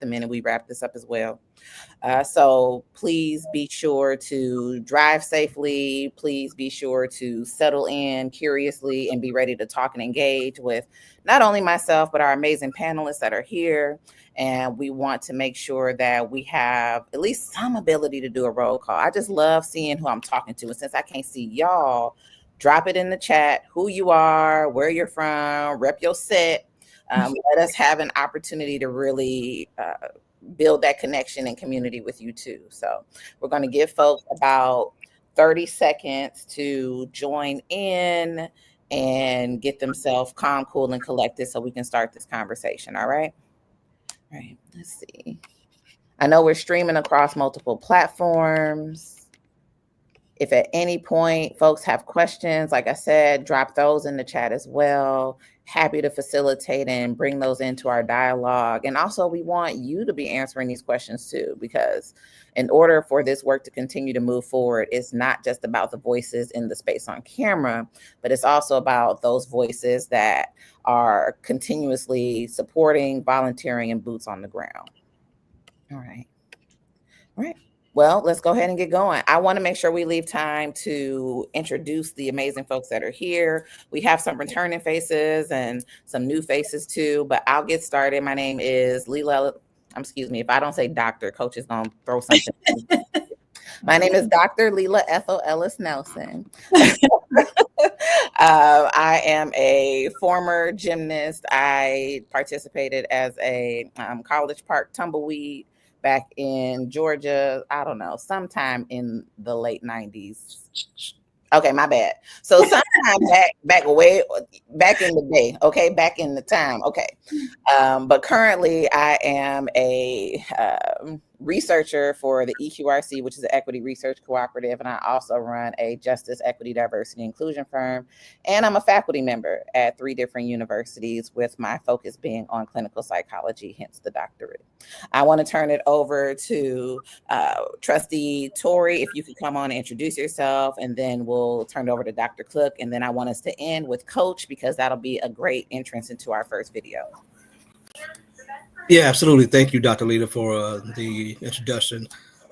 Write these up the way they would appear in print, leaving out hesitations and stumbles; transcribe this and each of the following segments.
the minute we wrap this up as well. So please be sure to drive safely. Please be sure to settle in curiously and be ready to talk and engage with not only myself, but our amazing panelists that are here. And we want to make sure that we have at least some ability to do a roll call. I just love seeing who I'm talking to. And since I can't see y'all, drop it in the chat, who you are, where you're from, rep your set. Let us have an opportunity to really build that connection and community with you too. So we're going to give folks about 30 seconds to join in and get themselves calm, cool, and collected so we can start this conversation. All right. All right. Let's see. I know we're streaming across multiple platforms. If at any point folks have questions, like I said, drop those in the chat as well. Happy to facilitate and bring those into our dialogue. And also we want you to be answering these questions too, because in order for this work to continue to move forward, it's not just about the voices in the space on camera, but it's also about those voices that are continuously supporting, volunteering, and boots on the ground. All right. All right. Well, let's go ahead and get going. I want to make sure we leave time to introduce the amazing folks that are here. We have some returning faces and some new faces too, but I'll get started. My name is Leela. Excuse me, if I don't say doctor, coach is going to throw something. My name is Dr. Leela Ethel Ellis Nelson. I am a former gymnast. I participated as a College Park tumbleweed back in Georgia, I don't know, sometime in the late 90s. Okay, my bad. So sometime back in the day, okay, back in the time, okay. But currently I am a researcher for the EQRC, which is the Equity Research Cooperative, and I also run a Justice, Equity, Diversity, Inclusion firm, and I'm a faculty member at 3 different universities with my focus being on clinical psychology, hence the doctorate. I want to turn it over to Trustee Tori, if you could come on and introduce yourself, and then we'll turn it over to Dr. Cook, and then I want us to end with Coach, because that'll be a great entrance into our first video. Yeah, absolutely. Thank you, Dr. Lita, for the introduction.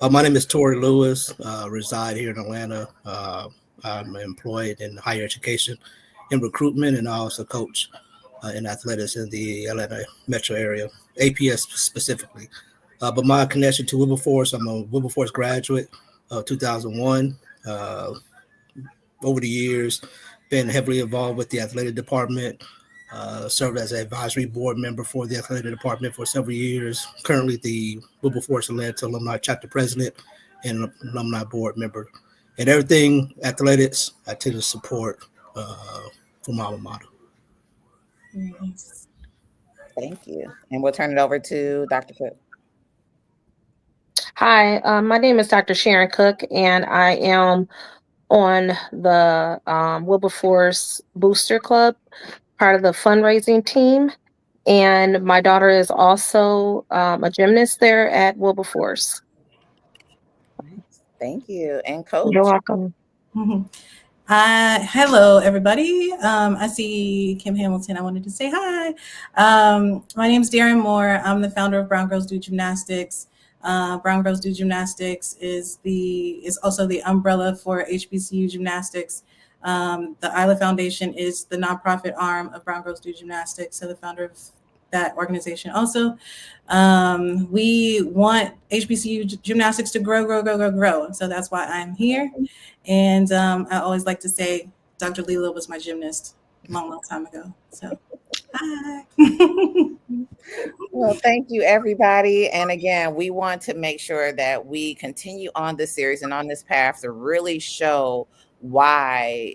My name is Tori Lewis, reside here in Atlanta. I'm employed in higher education and recruitment, and I also coach in athletics in the Atlanta metro area, APS specifically. But my connection to Wilberforce, I'm a Wilberforce graduate of 2001. Over the years, been heavily involved with the athletic department, served as an advisory board member for the athletic department for several years. Currently the Wilberforce Atlanta Alumni Chapter President and alumni board member. And everything athletics, I tend to support for my alma mater. Nice. Thank you. And we'll turn it over to Dr. Cook. Hi, my name is Dr. Sharon Cook, and I am on the Wilberforce Booster Club, part of the fundraising team. And my daughter is also a gymnast there at Wilberforce. Thank you. And Coach? You're welcome. Hello, everybody. I see Kim Hamilton. I wanted to say hi. My name is Darren Moore. I'm the founder of Brown Girls Do Gymnastics. Brown Girls Do Gymnastics is also the umbrella for HBCU Gymnastics. The Isla Foundation is the nonprofit arm of Brown Girls Do Gymnastics, so the founder of that organization also. We want HBCU Gymnastics to grow. So that's why I'm here. And I always like to say Dr. Leela was my gymnast a long time ago. So hi. Well, thank you, everybody. And again, we want to make sure that we continue on this series and on this path to really show why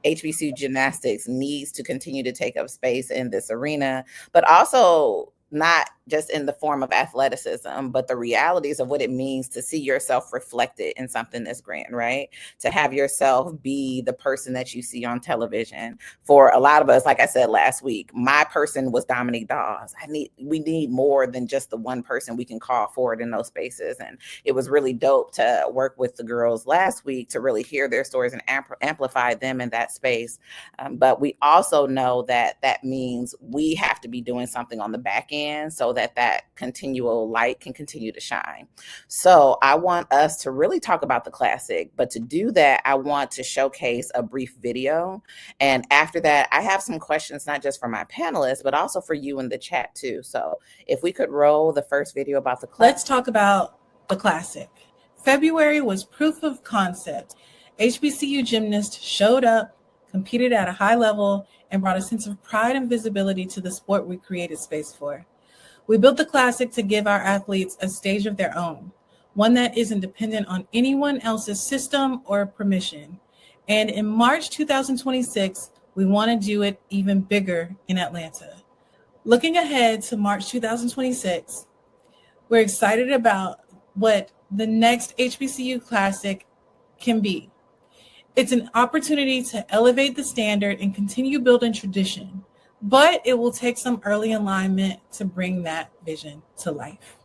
HBCU Gymnastics needs to continue to take up space in this arena, but also not just in the form of athleticism, but the realities of what it means to see yourself reflected in something this grand, right? To have yourself be the person that you see on television. For a lot of us, like I said last week, my person was Dominique Dawes. We need more than just the one person we can call forward in those spaces. And it was really dope to work with the girls last week to really hear their stories and amplify them in that space. But we also know that that means we have to be doing something on the back end so so that that continual light can continue to shine. So I want us to really talk about the classic, but to do that, I want to showcase a brief video. And after that, I have some questions, not just for my panelists, but also for you in the chat too. So if we could roll the first video about the classic. Let's talk about the classic. February was proof of concept. HBCU gymnasts showed up, competed at a high level, and brought a sense of pride and visibility to the sport we created space for. We built the classic to give our athletes a stage of their own, one that isn't dependent on anyone else's system or permission. And in March 2026, we want to do it even bigger in Atlanta. Looking ahead to March 2026, we're excited about what the next HBCU Classic can be. It's an opportunity to elevate the standard and continue building tradition, but it will take some early alignment to bring that vision to life.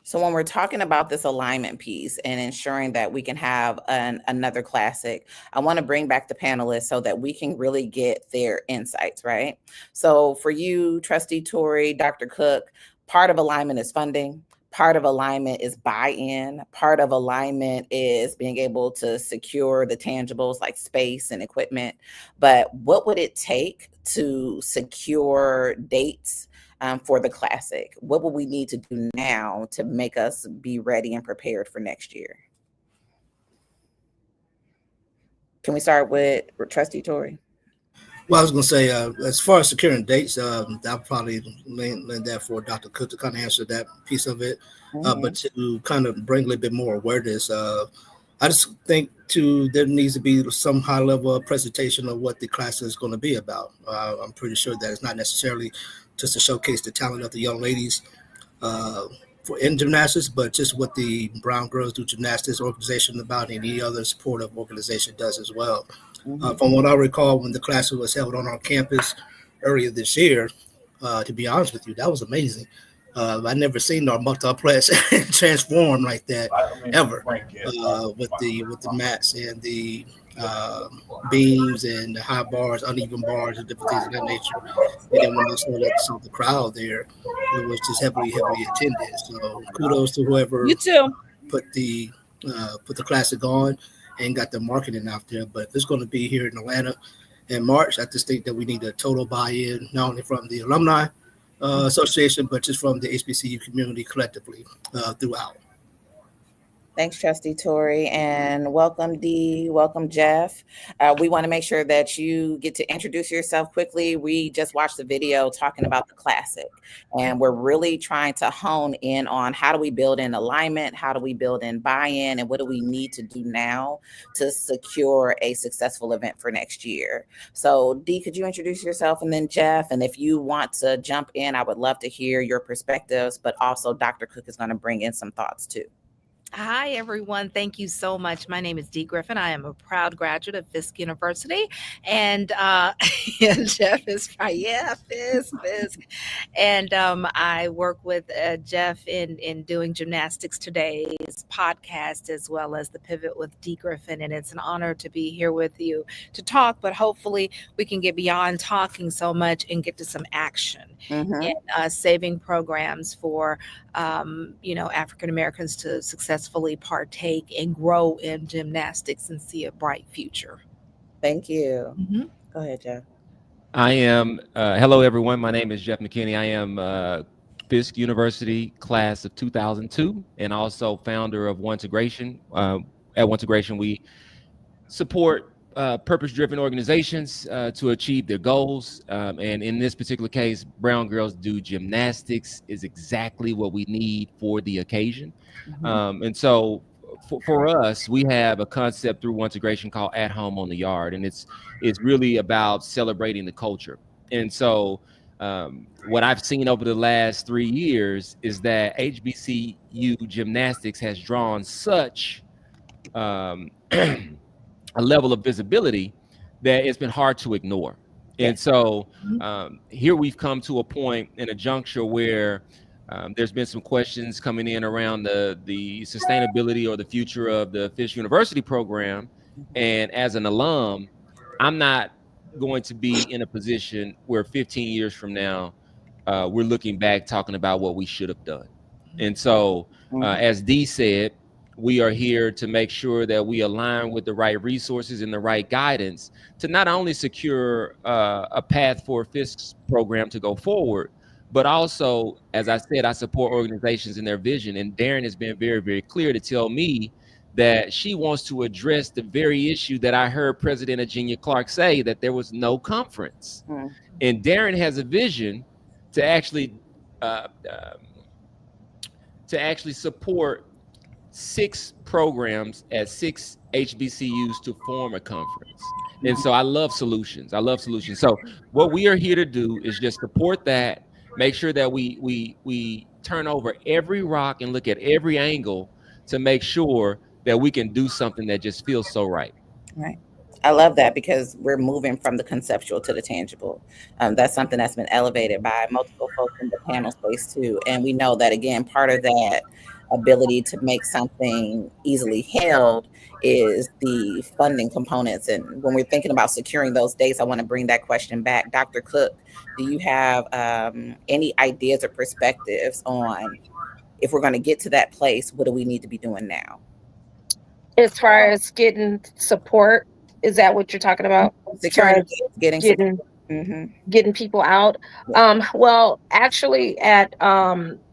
So when we're talking about this alignment piece and ensuring that we can have another classic, I want to bring back the panelists so that we can really get their insights, right? So for you, Trustee Tori, Dr. Cook, part of alignment is funding. Part of alignment is buy-in. Part of alignment is being able to secure the tangibles like space and equipment. But what would it take to secure dates for the classic? What will we need to do now to make us be ready and prepared for next year? Can we start with Trustee Tori? Well, I was going to say, as far as securing dates, I'll probably lend that for Dr. Cook to kind of answer that piece of it. But to kind of bring a little bit more awareness, I just think there needs to be some high level of presentation of what the class is going to be about. I'm pretty sure that it's not necessarily just to showcase the talent of the young ladies in gymnastics, but just what the Brown Girls Do Gymnastics organization about any other supportive organization does as well. From what I recall, when the class was held on our campus earlier this year, to be honest with you, that was amazing. I've never seen our multiplex transform like that ever, with the mats and the beams and the high bars, uneven bars, and different things of that nature. And then when I saw the crowd there, it was just heavily attended. So kudos to whoever put the classic on and got the marketing out there. But if it's going to be here in Atlanta in March, I just think that we need a total buy-in, not only from the alumni association, but just from the HBCU community collectively throughout. Thanks, Trustee Tori, and welcome, Dee. Welcome, Jeff. We want to make sure that you get to introduce yourself quickly. We just watched the video talking about the classic, and we're really trying to hone in on how do we build in alignment, how do we build in buy-in, and what do we need to do now to secure a successful event for next year. So, Dee, could you introduce yourself, and then Jeff, and if you want to jump in, I would love to hear your perspectives, but also Dr. Cook is going to bring in some thoughts too. Hi, everyone. Thank you so much. My name is Dee Griffin. I am a proud graduate of Fisk University. And Jeff is right. Yeah, Fisk. And I work with Jeff in doing Gymnastics Today's podcast, as well as the Pivot with Dee Griffin. And it's an honor to be here with you to talk, but hopefully we can get beyond talking so much and get to some action in saving programs for African Americans to successfully partake and grow in gymnastics and see a bright future. Thank you. Go ahead, Jeff. I am, hello everyone, my name is Jeff McKinney. I am Fisk University class of 2002 and also founder of Ontegration. At Ontegration, we support purpose-driven organizations to achieve their goals. And in this particular case, Brown Girls Do Gymnastics is exactly what we need for the occasion. And so for us, we have a concept through Ontegration called At Home on the Yard. And it's really about celebrating the culture. And so what I've seen over the last 3 years is that HBCU Gymnastics has drawn such a level of visibility that it's been hard to ignore. And so here we've come to a point in a juncture where there's been some questions coming in around the sustainability or the future of the Fisk University program. And as an alum, I'm not going to be in a position where 15 years from now, we're looking back talking about what we should have done. And so, as Dee said, we are here to make sure that we align with the right resources and the right guidance to not only secure a path for a FISC program to go forward, but also, as I said, I support organizations in their vision. And Darren has been very, very clear to tell me that she wants to address the very issue that I heard President Virginia Clark say, that there was no conference. And Darren has a vision to actually support 6 programs at 6 HBCUs to form a conference. And so I love solutions. I love solutions. So what we are here to do is just support that, make sure that we turn over every rock and look at every angle to make sure that we can do something that just feels so right. Right. I love that, because we're moving from the conceptual to the tangible. That's something that's been elevated by multiple folks in the panel space too. And we know that, again, part of that ability to make something easily held is the funding components. And when we're thinking about securing those dates, I want to bring that question back. Dr. Cook, do you have any ideas or perspectives on, if we're going to get to that place, what do we need to be doing now? As far as getting support, is that what you're talking about? Securing, getting people out. Well, actually, at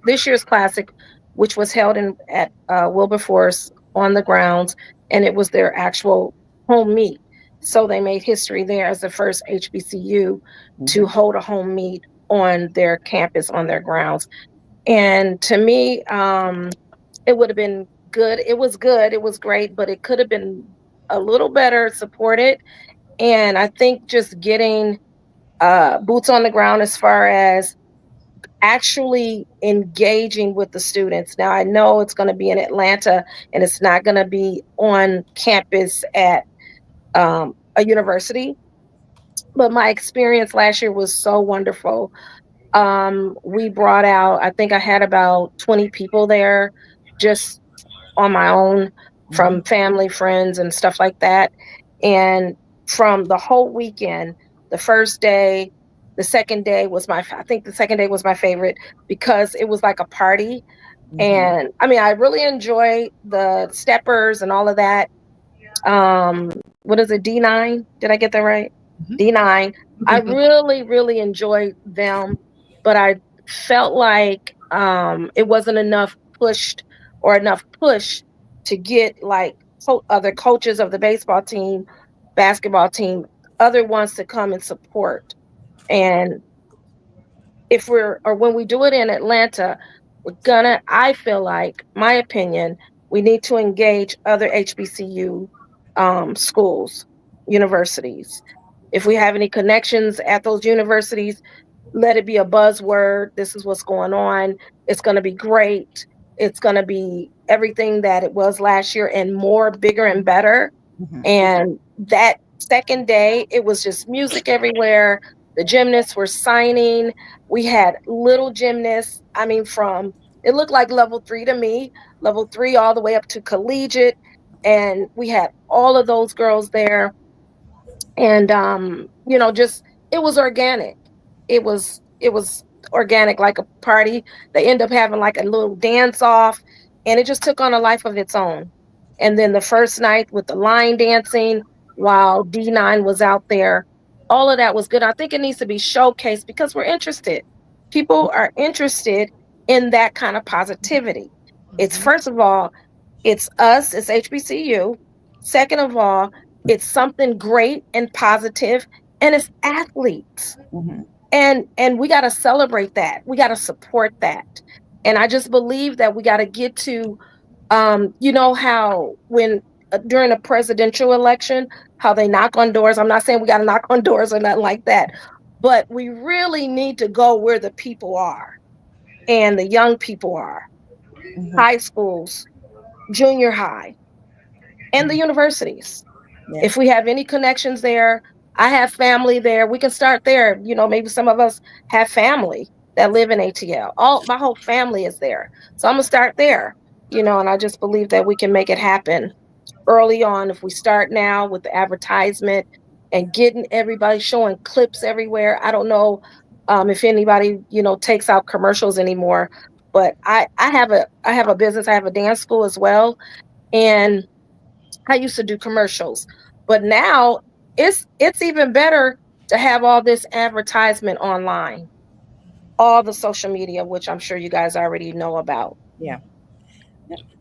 this year's classic, which was held at Wilberforce on the grounds, and it was their actual home meet. So they made history there as the first HBCU to hold a home meet on their campus, on their grounds. And to me, it would have been good. It was good. It was great, but it could have been a little better supported. And I think just getting boots on the ground as far as actually engaging with the students. Now, I know it's going to be in Atlanta, and it's not going to be on campus at a university. But my experience last year was so wonderful. We brought out, I think I had about 20 people there just on my own, from family, friends, and stuff like that. And from the whole weekend, the first day, the second day was I think the second day was my favorite, because it was like a party. And I mean, I really enjoy the steppers and all of that. What is it, D9? Did I get that right? D9. I really, really enjoyed them, but I felt like it wasn't enough push to get like other coaches of the baseball team, basketball team, other ones to come and support. And when we do it in Atlanta, I feel like, my opinion, we need to engage other HBCU schools, universities. If we have any connections at those universities, let it be a buzzword. This is what's going on. It's going to be great. It's going to be everything that it was last year and more, bigger and better. And that second day, it was just music everywhere. The gymnasts were signing. We had little gymnasts. I mean, it looked like level 3 to me, level 3 all the way up to collegiate. And we had all of those girls there. And, just, it was organic. It was organic, like a party. They end up having like a little dance off, and it just took on a life of its own. And then the first night with the line dancing while D9 was out there, all of that was good. I think it needs to be showcased because we're interested. People are interested in that kind of positivity. It's, first of all, it's us, it's HBCU. Second of all, it's something great and positive, and it's athletes. And we got to celebrate that. We got to support that. And I just believe that we got to get to, how when during a presidential election, how they knock on doors. I'm not saying we got to knock on doors or nothing like that, but we really need to go where the people are and the young people are. High schools, junior high, and the universities. If we have any connections there, I have family there. We can start there. Maybe some of us have family that live in ATL. My whole family is there. So I'm going to start there, and I just believe that we can make it happen early on if we start now with the advertisement and getting everybody, showing clips everywhere. I don't know if anybody, takes out commercials anymore, but I have a business. I have a dance school as well, and I used to do commercials, but now it's even better to have all this advertisement online, all the social media, which I'm sure you guys already know about. Yeah.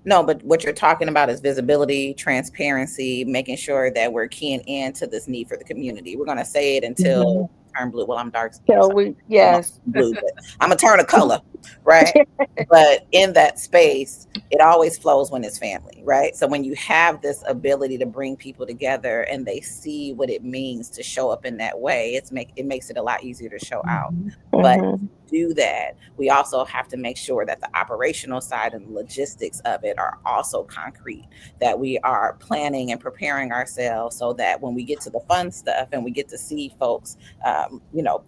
No, but what you're talking about is visibility, transparency, making sure that we're keying into this need for the community. We're going to say it until turn blue. Well, I'm dark skinned, So so I'm yes. blue, but I'm gonna turn a color, right? But in that space, it always flows when it's family, right? So when you have this ability to bring people together and they see what it means to show up in that way, it makes it a lot easier to show out. But Mhm. do that, we also have to make sure that the operational side and the logistics of it are also concrete, that we are planning and preparing ourselves so that when we get to the fun stuff and we get to see folks,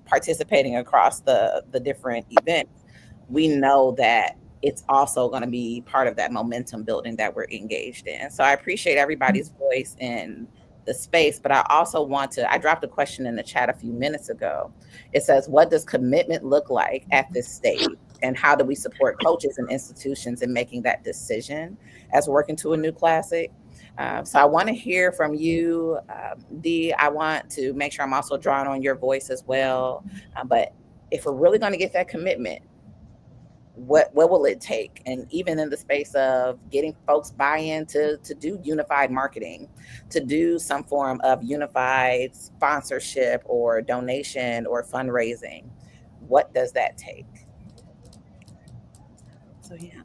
participating across the different events, we know that it's also going to be part of that momentum building that we're engaged in. So I appreciate everybody's voice in the space, but I dropped a question in the chat a few minutes ago. It says, what does commitment look like at this stage? And how do we support coaches and institutions in making that decision as working to a new classic? So I want to hear from you, Dee. I want to make sure I'm also drawing on your voice as well. But if we're really going to get that commitment, what will it take? And even in the space of getting folks buy-in to do unified marketing, to do some form of unified sponsorship or donation or fundraising, what does that take? So yeah,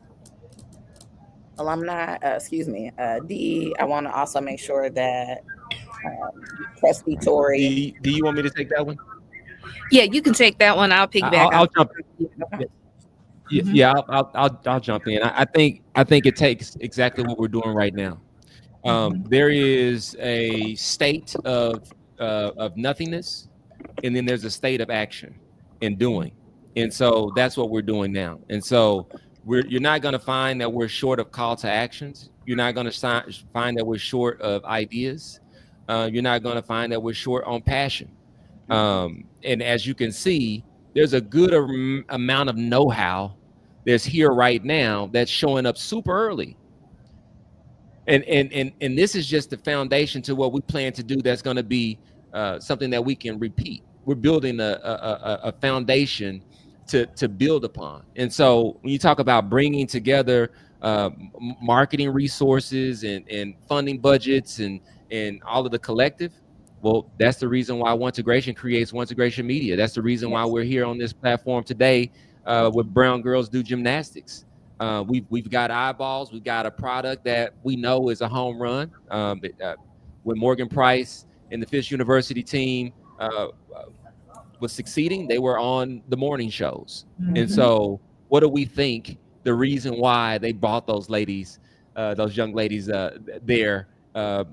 alumni, excuse me, Dee, I want to also make sure that Trustee Tori. Do you want me to take that one? Yeah, you can take that one. I'll piggyback. I'll jump. Okay. Yeah, I'll jump in. I think it takes exactly what we're doing right now. There is a state of nothingness, and then there's a state of action and doing, and so that's what we're doing now. And so you're not going to find that we're short of call to actions. You're not going to find that we're short of ideas. You're not going to find that we're short on passion. And as you can see, there's a good amount of know-how that's here right now that's showing up super early. And this is just the foundation to what we plan to do. That's going to be something that we can repeat. We're building a foundation to build upon. And so when you talk about bringing together marketing resources and funding budgets and all of the collective, well, that's the reason why Ontegration creates Ontegration Media. That's the reason why we're here on this platform today with Brown Girls Do Gymnastics. We've got eyeballs. We've got a product that we know is a home run. When Morgan Price and the Fisk University team was succeeding, they were on the morning shows. And so what do we think the reason why they brought those young ladies there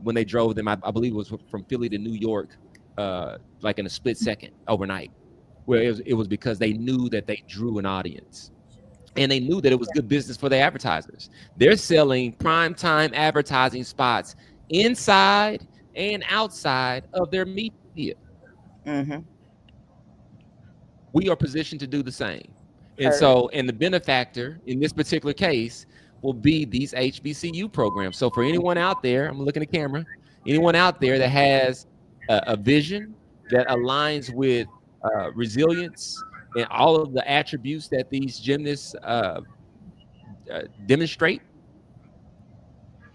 when they drove them, I believe it was from Philly to New York, like in a split second overnight, where it was because they knew that they drew an audience. And they knew that it was good business for the advertisers. They're selling primetime advertising spots inside and outside of their media. We are positioned to do the same. And so, and the benefactor in this particular case will be these HBCU programs. So for anyone out there, I'm looking at the camera, anyone out there that has a vision that aligns with resilience and all of the attributes that these gymnasts demonstrate,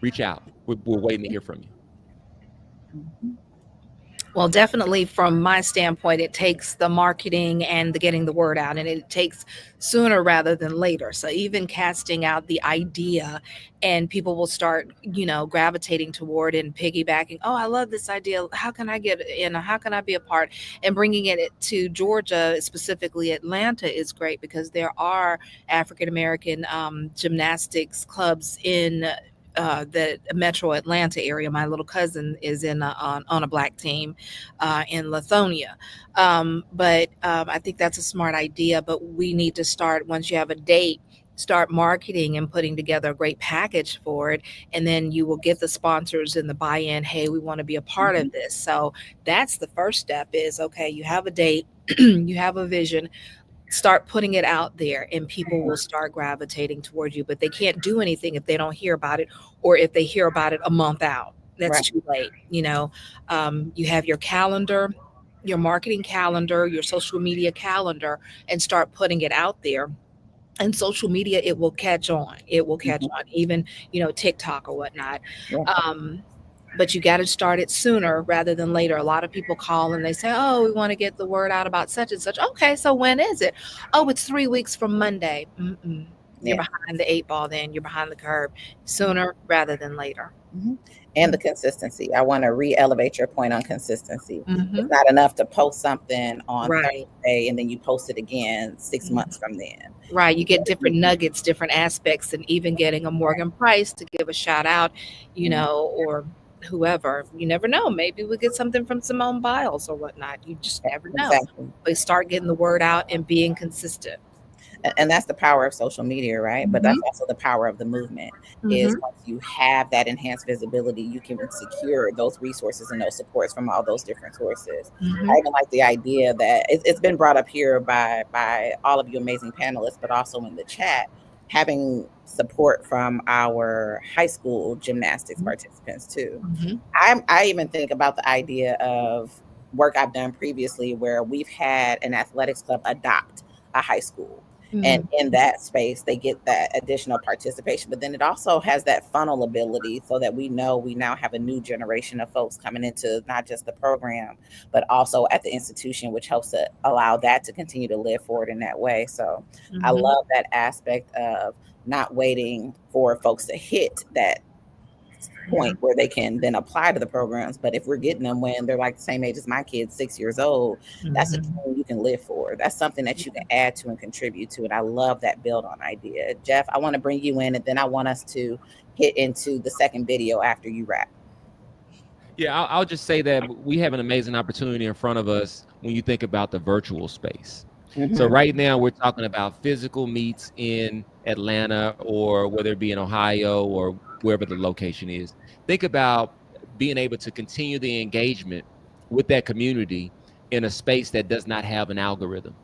reach out. We're waiting to hear from you. Well, definitely from my standpoint, it takes the marketing and the getting the word out, and it takes sooner rather than later. So even casting out the idea, and people will start, gravitating toward and piggybacking. Oh, I love this idea. How can I get in? How can I be a part? And bringing it to Georgia, specifically Atlanta, is great because there are African American gymnastics clubs in the metro Atlanta area. My little cousin is on a Black team in Lithonia. But I think that's a smart idea, but we need to start once you have a date start marketing and putting together a great package for it. And then you will get the sponsors and the buy-in. Hey, we want to be a part of this. So that's the first step is, okay, you have a date, you have a vision, start putting it out there and people will start gravitating towards you, but they can't do anything if they don't hear about it, or if they hear about it a month out. That's Right. too late. You have your calendar, your marketing calendar, your social media calendar, and start putting it out there. And social media, it will catch on. It will catch on, even TikTok or whatnot. Yeah. But you got to start it sooner rather than later. A lot of people call and they say, oh, we want to get the word out about such and such. Okay, so when is it? Oh, it's 3 weeks from Monday. You're Yeah. behind the 8 ball then. You're behind the curve. Sooner rather than later. And the consistency. I want to re-elevate your point on consistency. Mhm. It's not enough to post something on Right. Thursday and then you post it again 6 months from then. Right. You get different nuggets, different aspects, and even getting a Morgan Price to give a shout out, or whoever. You never know. Maybe we get something from Simone Biles or whatnot. You just never know. Exactly. But start getting the word out and being consistent. And that's the power of social media, right? But that's also the power of the movement. Is once you have that enhanced visibility, you can secure those resources and those supports from all those different sources. I even like the idea that it's been brought up here by all of you amazing panelists, but also in the chat, having support from our high school gymnastics participants too. I even think about the idea of work I've done previously where we've had an athletics club adopt a high school. And in that space, they get that additional participation. But then it also has that funnel ability so that we know we now have a new generation of folks coming into not just the program, but also at the institution, which helps to allow that to continue to live forward in that way. So I love that aspect of not waiting for folks to hit that point where they can then apply to the programs. But if we're getting them when they're like the same age as my kids, 6 years old, that's a dream you can live for. That's something that you can add to and contribute to. And I love that build on idea. Jeff, I want to bring you in and then I want us to hit into the second video after you wrap. Yeah, I'll just say that we have an amazing opportunity in front of us when you think about the virtual space. So right now we're talking about physical meets in Atlanta or whether it be in Ohio or wherever the location is. Think about being able to continue the engagement with that community in a space that does not have an algorithm,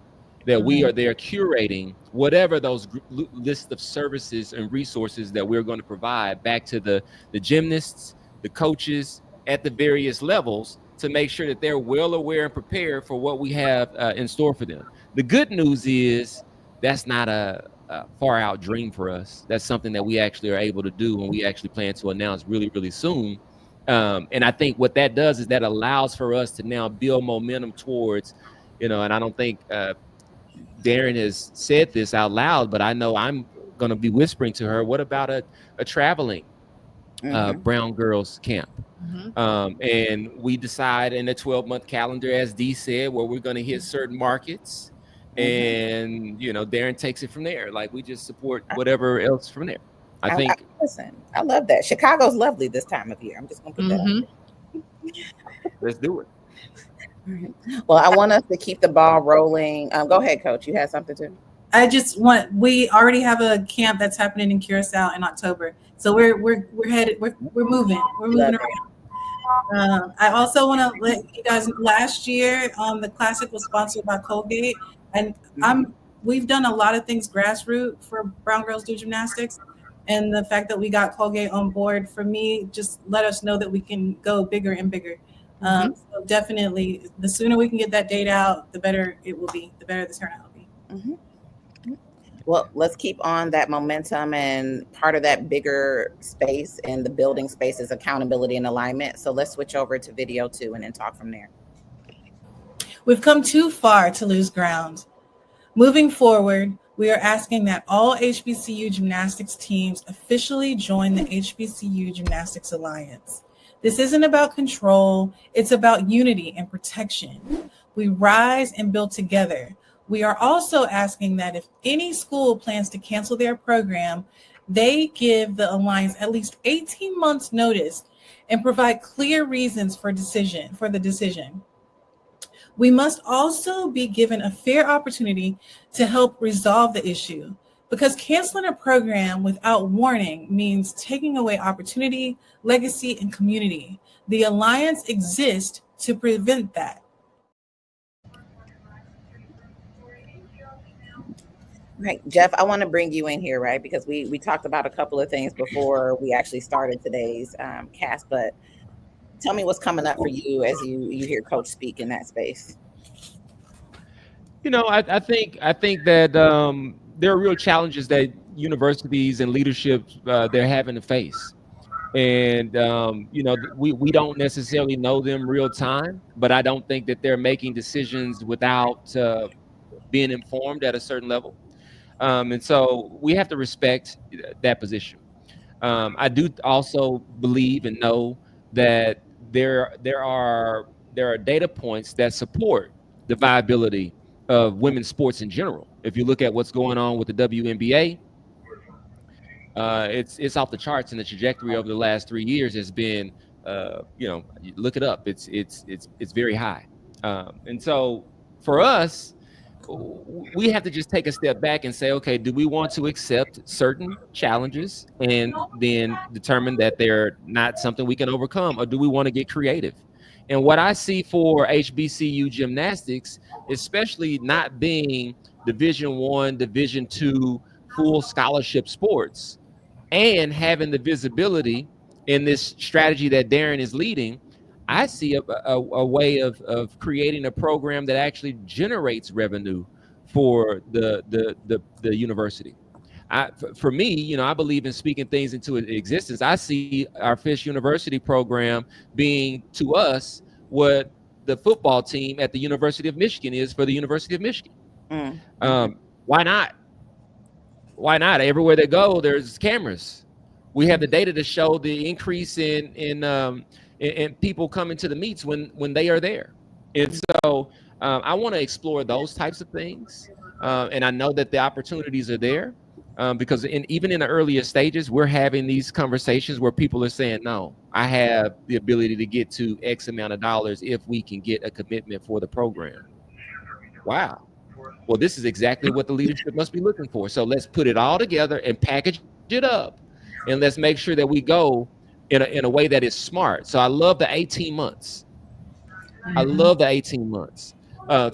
that we are there curating whatever those list of services and resources that we're going to provide back to the gymnasts, the coaches at the various levels to make sure that they're well aware and prepared for what we have in store for them. The good news is that's not a far out dream for us. That's something that we actually are able to do and we actually plan to announce really, really soon. And I think what that does is that allows for us to now build momentum towards, and I don't think Darren has said this out loud, but I know I'm going to be whispering to her, what about a traveling Brown Girls camp? And we decide in a 12-month calendar, as Dee said, where we're going to hit certain markets. And Darren takes it from there. Like we just support whatever else from there. I think. Listen, I love that. Chicago's lovely this time of year. I'm just gonna put that out there. Let's do it. Well, I want us to keep the ball rolling. Go ahead, Coach. You had something to. We already have a camp that's happening in Curacao in October, so we're headed. We're moving. We're moving around. I also want to let you guys. Last year, the classic was sponsored by Colgate, and we've done a lot of things grassroots for Brown Girls Do Gymnastics, and the fact that we got Colgate on board for me just let us know that we can go bigger and bigger. So definitely, the sooner we can get that date out, the better it will be. The better the turnout will be. Well, let's keep on that momentum, and part of that bigger space and the building space is accountability and alignment. So let's switch over to video 2 and then talk from there. We've come too far to lose ground. Moving forward, we are asking that all HBCU gymnastics teams officially join the HBCU Gymnastics Alliance. This isn't about control, it's about unity and protection. We rise and build together. We are also asking that if any school plans to cancel their program, they give the Alliance at least 18 months notice and provide clear reasons for the decision. We must also be given a fair opportunity to help resolve the issue. Because canceling a program without warning means taking away opportunity, legacy, and community. The Alliance exists to prevent that. Right, Jeff, I want to bring you in here, right? Because we talked about a couple of things before we actually started today's cast, but tell me what's coming up for you as you hear Coach speak in that space. You know, I think that there are real challenges that universities and leadership they're having to face, and you know, we don't necessarily know them real time, but I don't think that they're making decisions without being informed at a certain level, and so we have to respect that position. I do also believe and know that there are data points that support the viability of women's sports in general. If you look at what's going on with the WNBA, it's off the charts, and the trajectory over the last 3 years has been, you know, you look it up. It's very high, and so for us, we have to just take a step back and say, okay, do we want to accept certain challenges and then determine that they're not something we can overcome, or do we want to get creative? And what I see for HBCU gymnastics, especially not being Division I, Division II, full scholarship sports, and having the visibility in this strategy that Darren is leading, I see a way of creating a program that actually generates revenue for the university. For me, you know, I believe in speaking things into existence. I see our Fish University program being to us what the football team at the University of Michigan is for the University of Michigan. Why not? Why not? Everywhere they go, there's cameras. We have the data to show the increase in people coming to the meets when they are there. And so I want to explore those types of things. And I know that the opportunities are there because even in the earliest stages, we're having these conversations where people are saying, no, I have the ability to get to X amount of dollars if we can get a commitment for the program. Wow. Well, this is exactly what the leadership must be looking for. So let's put it all together and package it up. And let's make sure that we go in a way that is smart. So I love the 18 months. I love the 18 months.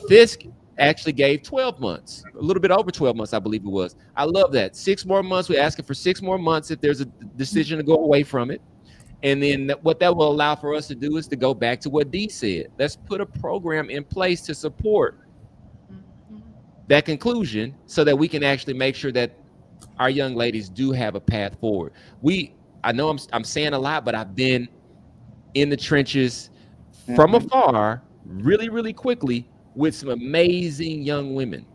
Fisk actually gave 12 months, a little bit over 12 months, I believe it was. I love that. 6 more months. We're asking for 6 more months if there's a decision to go away from it. And then what that will allow for us to do is to go back to what Dee said. Let's put a program in place to support that conclusion so that we can actually make sure that our young ladies do have a path forward. I know I'm saying a lot, but I've been in the trenches from afar really, really quickly with some amazing young women.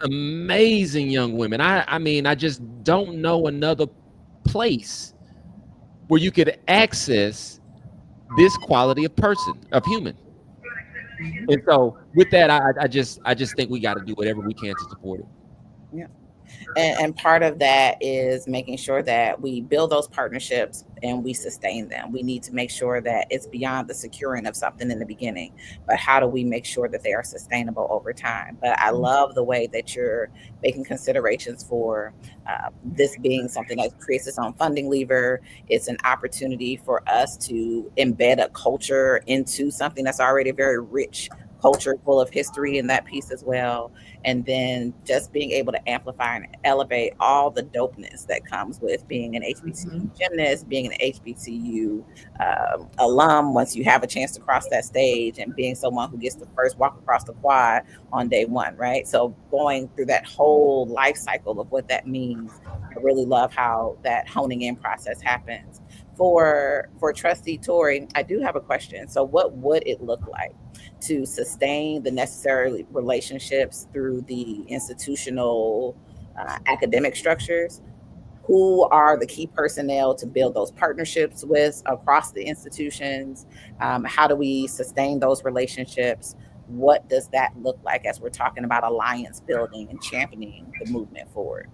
Amazing young women. I mean, I just don't know another place where you could access this quality of person, of human. And so with that, I just think we got to do whatever we can to support it. Yeah. And part of that is making sure that we build those partnerships and we sustain them. We need to make sure that it's beyond the securing of something in the beginning, but how do we make sure that they are sustainable over time? But I love the way that you're making considerations for this being something that creates its own funding lever. It's an opportunity for us to embed a culture into something that's already very rich culture, full of history in that piece as well. And then just being able to amplify and elevate all the dopeness that comes with being an HBCU gymnast, being an HBCU alum once you have a chance to cross that stage, and being someone who gets to first walk across the quad on day one, right? So going through that whole life cycle of what that means, I really love how that honing in process happens. For Trustee Tori, I do have a question. So what would it look like to sustain the necessary relationships through the institutional academic structures? Who are the key personnel to build those partnerships with across the institutions? How do we sustain those relationships? What does that look like as we're talking about alliance building and championing the movement forward?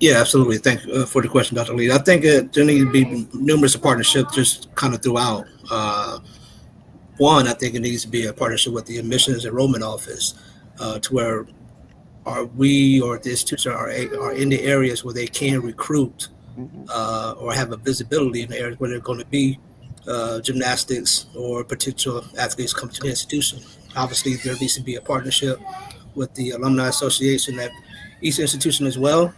Yeah, absolutely. Thank you for the question, Dr. Lee. I think there need to be numerous partnerships just kind of throughout. One, I think it needs to be a partnership with the admissions enrollment office to where are we or the institution are in the areas where they can recruit Mhm. or have a visibility in the areas where they're going to be gymnastics or potential athletes come to the institution. Obviously, there needs to be a partnership with the Alumni Association at each institution as well.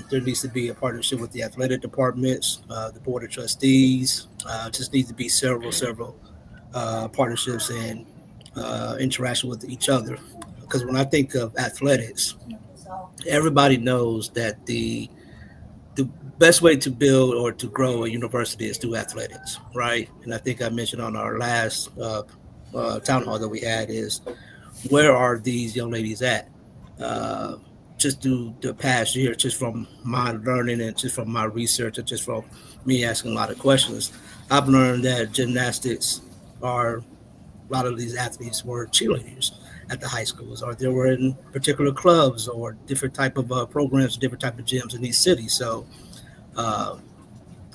There needs to be a partnership with the athletic departments, the board of trustees. Just needs to be several partnerships and interaction with each other. Because when I think of athletics, everybody knows that the best way to build or to grow a university is through athletics, right? And I think I mentioned on our last town hall that we had is where are these young ladies at? Uh, just through the past year, just from my learning and just from my research and just from me asking a lot of questions, I've learned that gymnastics are a lot of these athletes were cheerleaders at the high schools, or they were in particular clubs or different type of programs, different type of gyms in these cities. So uh,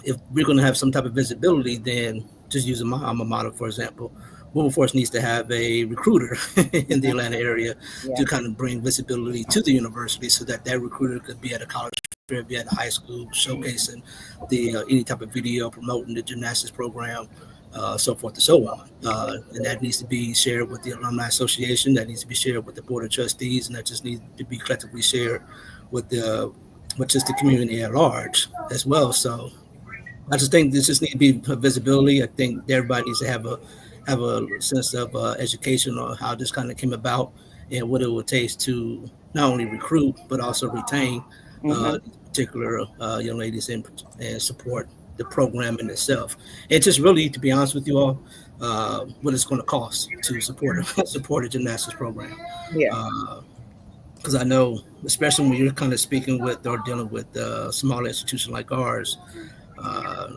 if we're going to have some type of visibility, then just using my alma mater, for example, Wilberforce needs to have a recruiter in the Atlanta area Yeah. to kind of bring visibility to the university so that that recruiter could be at a college fair, be at a high school, showcasing the any type of video promoting the gymnastics program, so forth and so on. And that needs to be shared with the Alumni Association, that needs to be shared with the Board of Trustees, and that just needs to be collectively shared with the with just the community at large as well. So I just think this just need to be visibility. I think everybody needs to have a sense of education on how this kind of came about and what it would take to not only recruit but also retain Hmm. these particular young ladies and support the program in itself. And just really, to be honest with you all, what it's going to cost to support support a gymnastics program. Yeah. Because I know, especially when you're kind of speaking with or dealing with a smaller institution like ours, uh,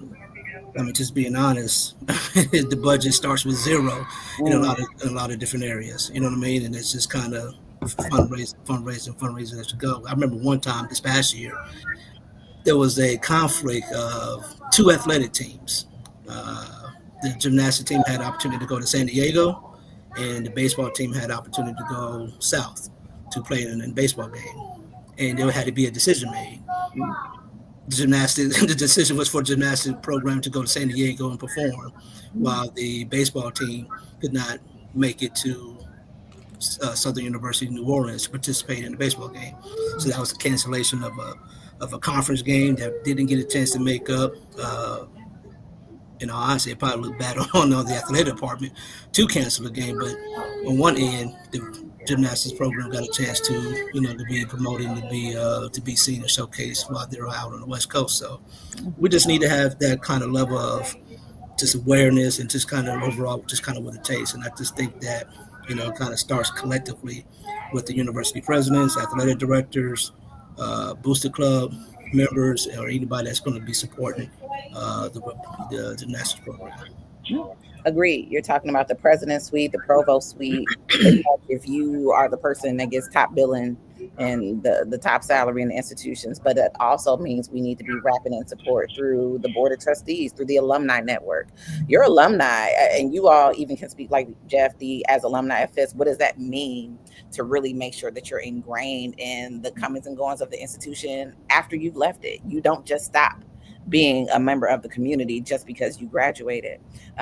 I mean, just being honest, the budget starts with zero in Mm. a lot of different areas. You know what I mean? And it's just kind of fundraising as you go. I remember one time this past year, there was a conflict of two athletic teams. The gymnastics team had the opportunity to go to San Diego, and the baseball team had the opportunity to go south to play in a baseball game. And there had to be a decision made. Gymnastics, the decision was for the gymnastics program to go to San Diego and perform, while the baseball team could not make it to Southern University, New Orleans, to participate in the baseball game. So that was a cancellation of a conference game that didn't get a chance to make up. Honestly, it probably looked bad on the athletic department to cancel the game, but on one end, the gymnastics program got a chance to, to be promoted and to be seen and showcased while they're out on the West Coast. So we just need to have that kind of level of just awareness and just kind of overall just kind of what it takes. And I just think that, it kind of starts collectively with the university presidents, athletic directors, booster club members, or anybody that's going to be supporting the gymnastics program. Agreed. You're talking about the president's suite, the provost suite. Pretty much if you are the person that gets top billing and the top salary in the institutions, but that also means we need to be wrapping in support through the board of trustees, through the alumni network. Your alumni, and you all even can speak like Jeff, the as alumni at FIS, what does that mean to really make sure that you're ingrained in the comings and goings of the institution after you've left it? You don't just stop being a member of the community just because you graduated,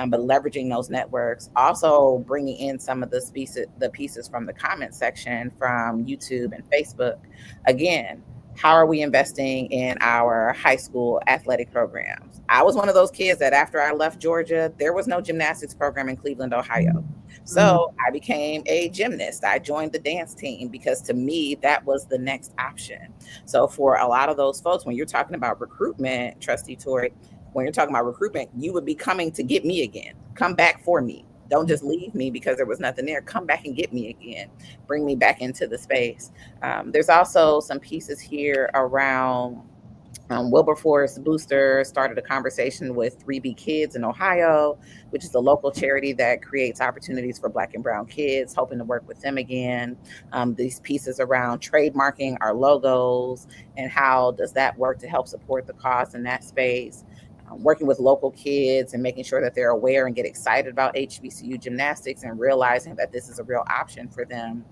but leveraging those networks, also bringing in some of the pieces from the comment section from YouTube and Facebook. Again, how are we investing in our high school athletic programs? I was one of those kids that after I left Georgia, there was no gymnastics program in Cleveland, Ohio. So I became a gymnast. I joined the dance team because to me, that was the next option. So for a lot of those folks, when you're talking about recruitment, Trustee Tori, when you're talking about recruitment, you would be coming to get me again. Come back for me. Don't just leave me because there was nothing there. Come back and get me again. Bring me back into the space. There's also some pieces here around Wilberforce Booster started a conversation with 3B Kids in Ohio, which is a local charity that creates opportunities for Black and Brown kids, hoping to work with them again. These pieces around trademarking our logos and how does that work to help support the cause in that space. working with local kids and making sure that they're aware and get excited about HBCU gymnastics and realizing that this is a real option for them,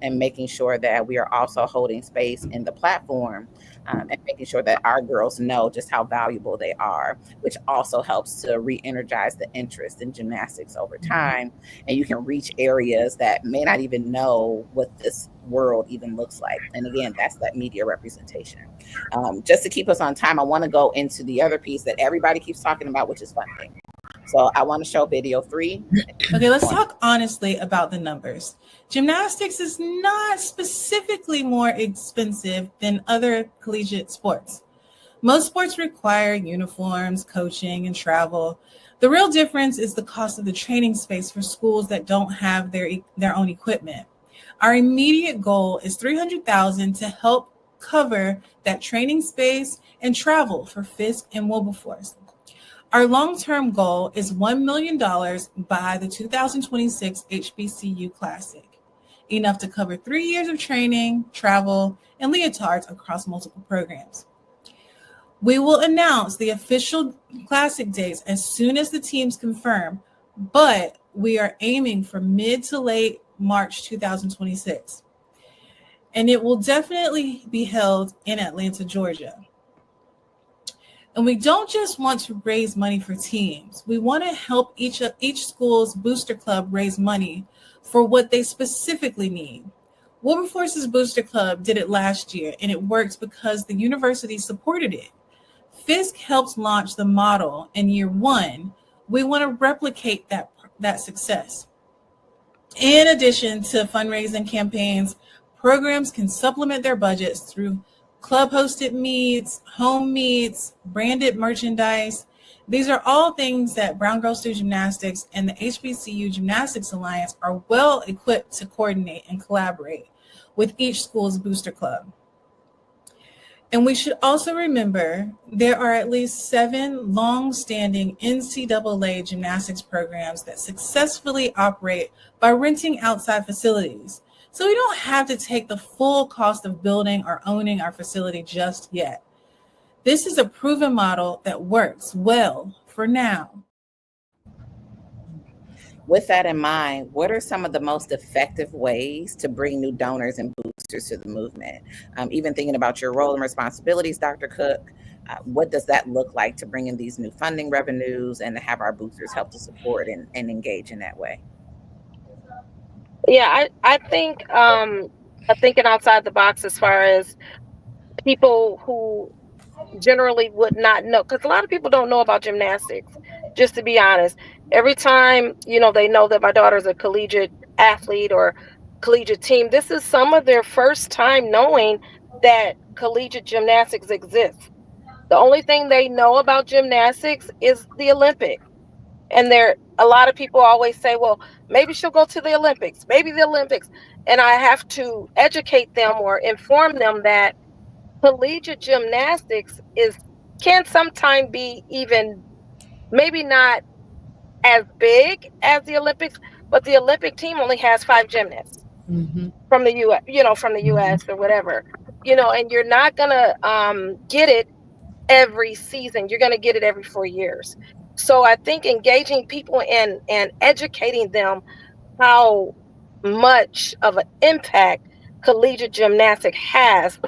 and making sure that we are also holding space in the platform, and making sure that our girls know just how valuable they are, which also helps to re-energize the interest in gymnastics over time. And you can reach areas that may not even know what this world even looks like. And again, that's that media representation. Just to keep us on time, I want to go into the other piece that everybody keeps talking about, which is funding. So I want to show video 3. Okay, let's talk honestly about the numbers. Gymnastics is not specifically more expensive than other collegiate sports. Most sports require uniforms, coaching, and travel. The real difference is the cost of the training space for schools that don't have their own equipment. Our immediate goal is $300,000 to help cover that training space and travel for Fisk and Wilberforce. Our long-term goal is $1 million by the 2026 HBCU Classic, enough to cover 3 years of training, travel, and leotards across multiple programs. We will announce the official Classic dates as soon as the teams confirm, but we are aiming for mid to late March 2026. And it will definitely be held in Atlanta, Georgia. And we don't just want to raise money for teams. We want to help each school's booster club raise money for what they specifically need. Wilberforce's booster club did it last year, and it worked because the university supported it. Fisk helped launch the model in year 1. We want to replicate that success. In addition to fundraising campaigns, programs can supplement their budgets through club-hosted meets, home meets, branded merchandise. These are all things that Brown Girls Do Gymnastics and the HBCU Gymnastics Alliance are well equipped to coordinate and collaborate with each school's booster club. And we should also remember there are at least 7 long-standing NCAA gymnastics programs that successfully operate by renting outside facilities. So we don't have to take the full cost of building or owning our facility just yet. This is a proven model that works well for now. With that in mind, what are some of the most effective ways to bring new donors and boosters to the movement? Even thinking about your role and responsibilities, Dr. Cook, what does that look like to bring in these new funding revenues and to have our boosters help to support and engage in that way? Yeah, I think thinking outside the box as far as people who generally would not know, because a lot of people don't know about gymnastics, just to be honest. Every time, they know that my daughter's a collegiate athlete or collegiate team, this is some of their first time knowing that collegiate gymnastics exists. The only thing they know about gymnastics is the Olympics. And a lot of people always say, well, maybe she'll go to the Olympics, maybe the Olympics. And I have to educate them or inform them that collegiate gymnastics can sometimes be even maybe not as big as the Olympics, but the Olympic team only has 5 gymnasts from the US or whatever, and you're not gonna get it every season. You're gonna get it every 4 years. So I think engaging people and educating them how much of an impact collegiate gymnastics has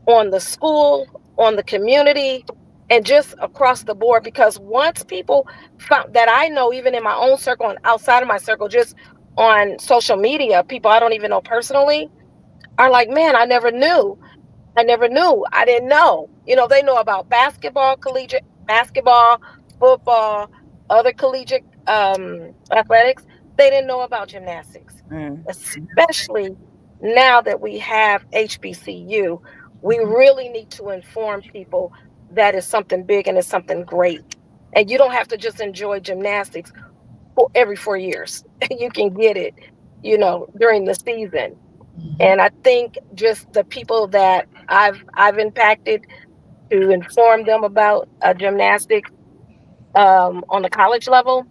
on the school, on the community, and just across the board. Because once people found that, I know even in my own circle and outside of my circle, just on social media, people I don't even know personally are like, man, I never knew. I didn't know. They know about basketball, collegiate basketball, football, other collegiate athletics. They didn't know about gymnastics, especially now that we have HBCU. We really need to inform people that is something big and it's something great. And you don't have to just enjoy gymnastics for every 4 years. You can get it, during the season. And I think just the people that I've impacted to inform them about gymnastics on the college level,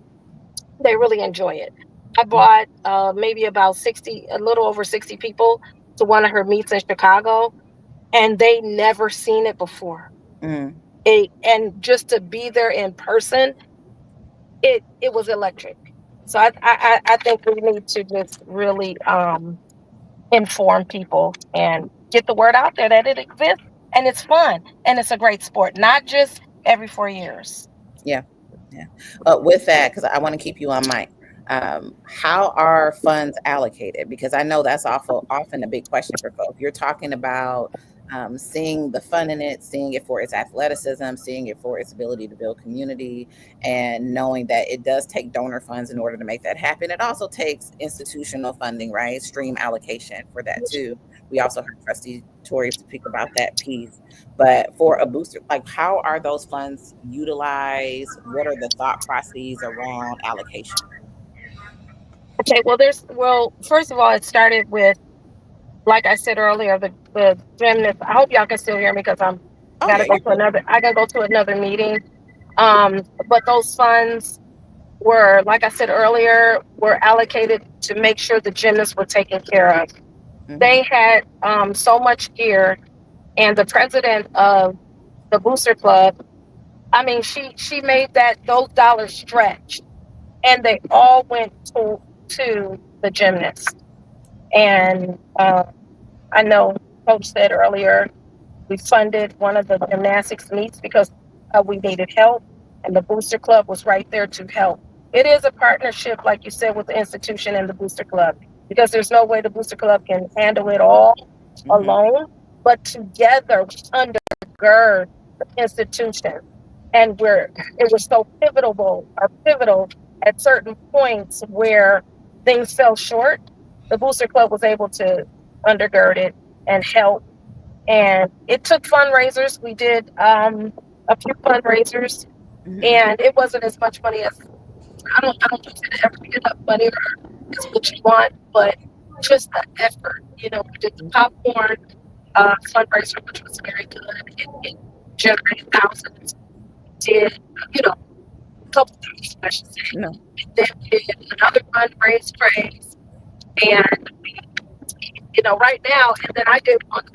they really enjoy it. I brought maybe about a little over 60 people to one of her meets in Chicago, and they never seen it before. and just to be there in person, it was electric. So I think we need to just really inform people and get the word out there that it exists and it's fun and it's a great sport, not just every 4 years. Yeah. Yeah. With that, because I want to keep you on mic, how are funds allocated? Because I know that's often a big question for folks. You're talking about seeing the fun in it, seeing it for its athleticism, seeing it for its ability to build community, and knowing that it does take donor funds in order to make that happen. It also takes institutional funding, right? Stream allocation for that too. We also heard Trustee Tori speak about that piece. But for a booster, like how are those funds utilized? What are the thought processes around allocation? Okay, well, first of all, it started with, like I said earlier, the gymnast. I hope y'all can still hear me because Oh yeah, you're good. I gotta go to another meeting. But those funds were, like I said earlier, were allocated to make sure the gymnasts were taken care of. They had so much gear, and the president of the booster club, I mean, she made those dollars stretch, and they all went to the gymnasts. And I know Coach said earlier, we funded one of the gymnastics meets because we needed help, and the booster club was right there to help. It is a partnership, like you said, with the institution and the booster club, because there's no way the booster club can handle it all alone, but together we undergird the institution. And it was so pivotal at certain points where things fell short. The booster club was able to undergird it and help. And it took fundraisers. We did a few fundraisers, and it wasn't as much money as I don't think it ever get enough money or is what you want, but just the effort. We did the popcorn fundraiser, which was very good. It generated thousands. Did a couple things, I should say. No. And then we did another fundraise praise, and right now, and then I did one.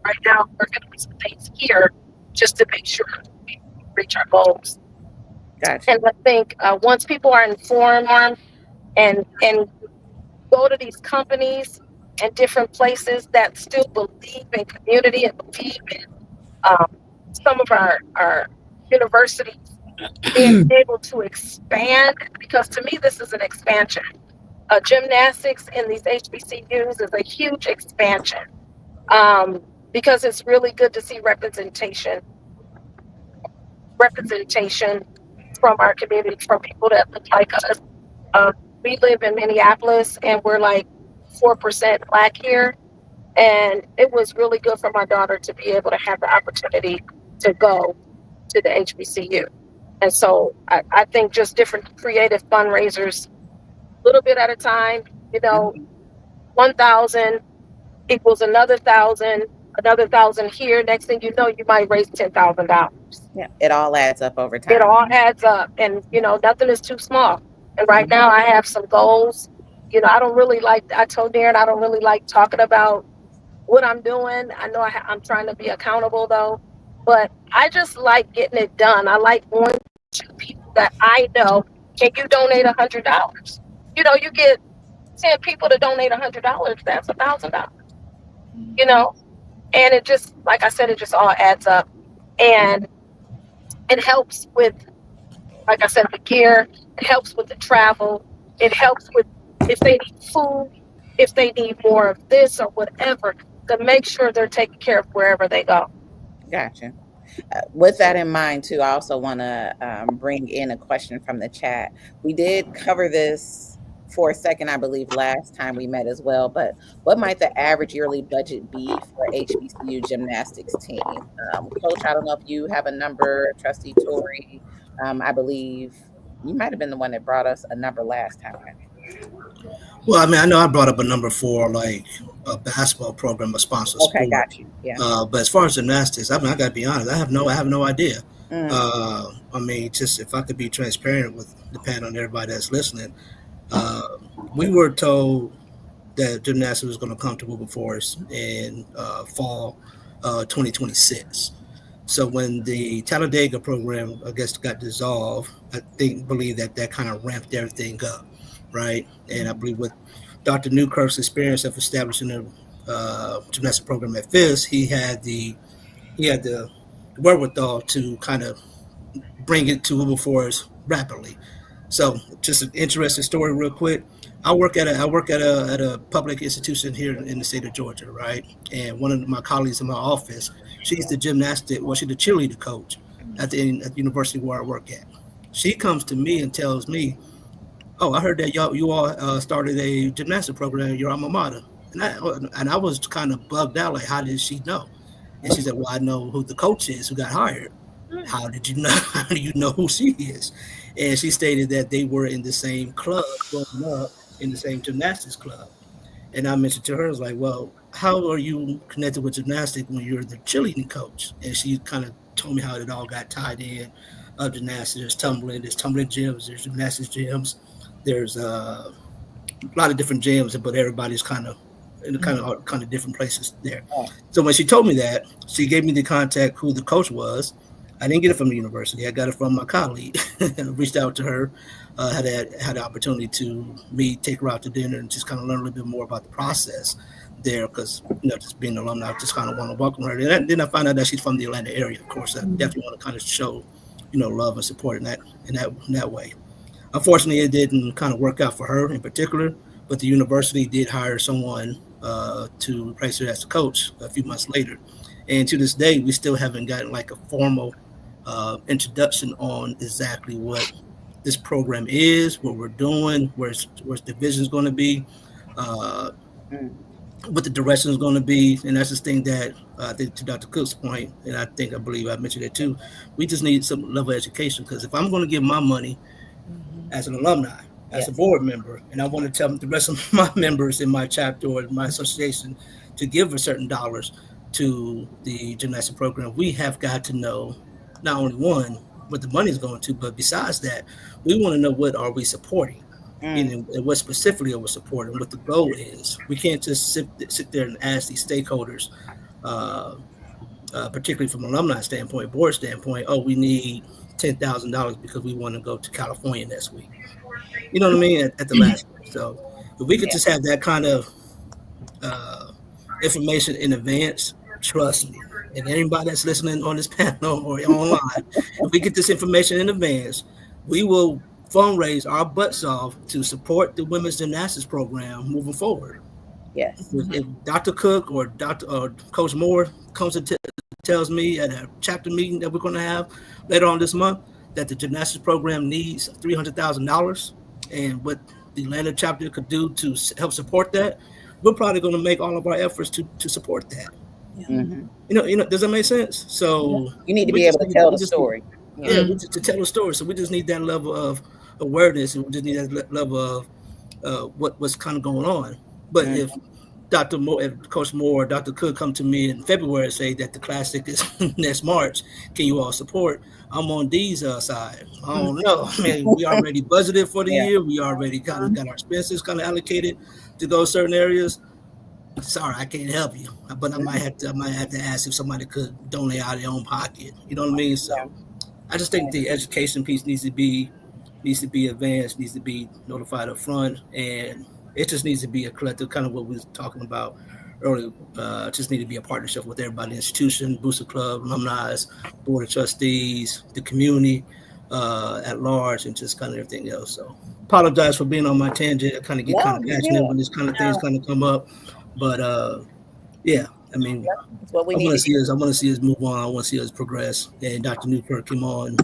Right now, we're going to do some things here just to make sure we reach our goals. Gotcha. And I think once people are informed and go to these companies and different places that still believe in community and believe in some of our universities being able to expand, because to me this is an expansion. Gymnastics in these HBCUs is a huge expansion, because it's really good to see representation from our community, from people that look like us. We live in Minneapolis, and we're like 4% Black here, and it was really good for my daughter to be able to have the opportunity to go to the HBCU. And so I think just different creative fundraisers, a little bit at a time, 1,000 equals another 1,000 here. Next thing you know, you might raise $10,000. Yeah, it all adds up over time. It all adds up, and nothing is too small. And right now, I have some goals. I don't really like. I told Darren I don't really like talking about what I'm doing. I know I'm trying to be accountable though, but I just like getting it done. I like going to people that I know. Can you donate $100? You get 10 people to donate $100. That's $1,000. And it just, like I said, it just all adds up, and it helps with, like I said, the gear. It helps with the travel. It helps with if they need food, if they need more of this or whatever, to make sure they're taken care of wherever they go. Gotcha. With that in mind, too, I also want to bring in a question from the chat. We did cover this for a second, I believe, last time we met as well. But what might the average yearly budget be for HBCU gymnastics team? Coach, I don't know if you have a number. Trustee Tori, I believe you might have been the one that brought us a number last time. Well, I mean, I know I brought up a number for like a basketball program, a sponsor Okay, sport. got you. Yeah. But as far as gymnastics, I mean, I got to be honest. I have no idea. I mean, just if I could be transparent with, depending on everybody that's listening, we were told that gymnastics was going to come to Wilberforce in fall 2026. So when the Talladega program, I guess, got dissolved, I believe that kind of ramped everything up, right? And I believe with Dr. Newkirk's experience of establishing a gymnastics program at Fisk, he had the wherewithal to kind of bring it to Wilberforce rapidly. So, just an interesting story, real quick. I work at a public institution here in the state of Georgia, right? And one of my colleagues in my office, she's the she's the cheerleader coach at the university where I work at. She comes to me and tells me, "Oh, I heard that you all started a gymnastics program at your alma mater," and I was kind of bugged out, like, how did she know? And she said, "Well, I know who the coach is who got hired." How did you know? How do you know who she is? And she stated that they were in the same club growing up, in the same gymnastics club. And I mentioned to her, I was like, well, how are you connected with gymnastics when you're the cheerleading coach? And she kind of told me how it all got tied in. Gymnastics, there's tumbling gyms, there's gymnastics gyms, there's a lot of different gyms, but everybody's kind of in kind of different places there. So when she told me that, she gave me the contact who the coach was. I didn't get it from the university. I got it from my colleague. And reached out to her, had the opportunity to take her out to dinner and just kind of learn a little bit more about the process there, because just being an alumni, I just kind of want to welcome her. And then I found out that she's from the Atlanta area. Of course, I definitely want to kind of show love and support in that way. Unfortunately, it didn't kind of work out for her in particular, but the university did hire someone to replace her as the coach a few months later. And to this day, we still haven't gotten like a formal introduction on exactly what this program is, what we're doing, where's the vision is going to be, what the direction is going to be. And that's the thing that I think, to Dr. Cook's point, and I believe I mentioned it too, we just need some level of education, because if I'm going to give my money as an alumni, as a board member, and I want to tell the rest of my members in my chapter or my association to give a certain dollars to the gymnastics program, we have got to know not only one what the money is going to, but besides that, we want to know what are we supporting, and what specifically are we supporting, what the goal is. We can't just sit there and ask these stakeholders, particularly from an alumni standpoint, board standpoint, oh, we need $10,000 because we want to go to California next week. You know what I mean? At the last minute. So if we could just have that kind of information in advance, trust me, and anybody that's listening on this panel or online, if we get this information in advance, we will fundraise our butts off to support the women's gymnastics program moving forward. Yes. If Dr. Cook or Coach Moore comes and tells me at a chapter meeting that we're going to have later on this month that the gymnastics program needs $300,000, and what the Atlanta chapter could do to help support that, we're probably going to make all of our efforts to support that. Does that make sense? So you need to be able to tell the story. To tell the story. So we just need that level of awareness, and we just need that level of what's kind of going on. But if Dr. Moore, if Coach Moore or Dr. Cook come to me in February and say that the Classic is next March, can you all support? I'm on D's side. I don't know. I mean, we already budgeted for the year. We already kind of got our expenses kind of allocated to go certain areas. Sorry, I can't help you, but I might have to ask if somebody could donate out of their own pocket. You know what I mean? So I just think the education piece needs to be advanced, needs to be notified up front, and it just needs to be a collective, kind of what we were talking about earlier. Just need to be a partnership with everybody, the institution, Booster Club, alumni, board of trustees, the community at large, and just kind of everything else. So apologize for being on my tangent. I kind of get kind of passionate when these kind of things kind of come up. But yeah, I mean, I want to see us move on. I want to see us progress. And Dr. Newkirk came on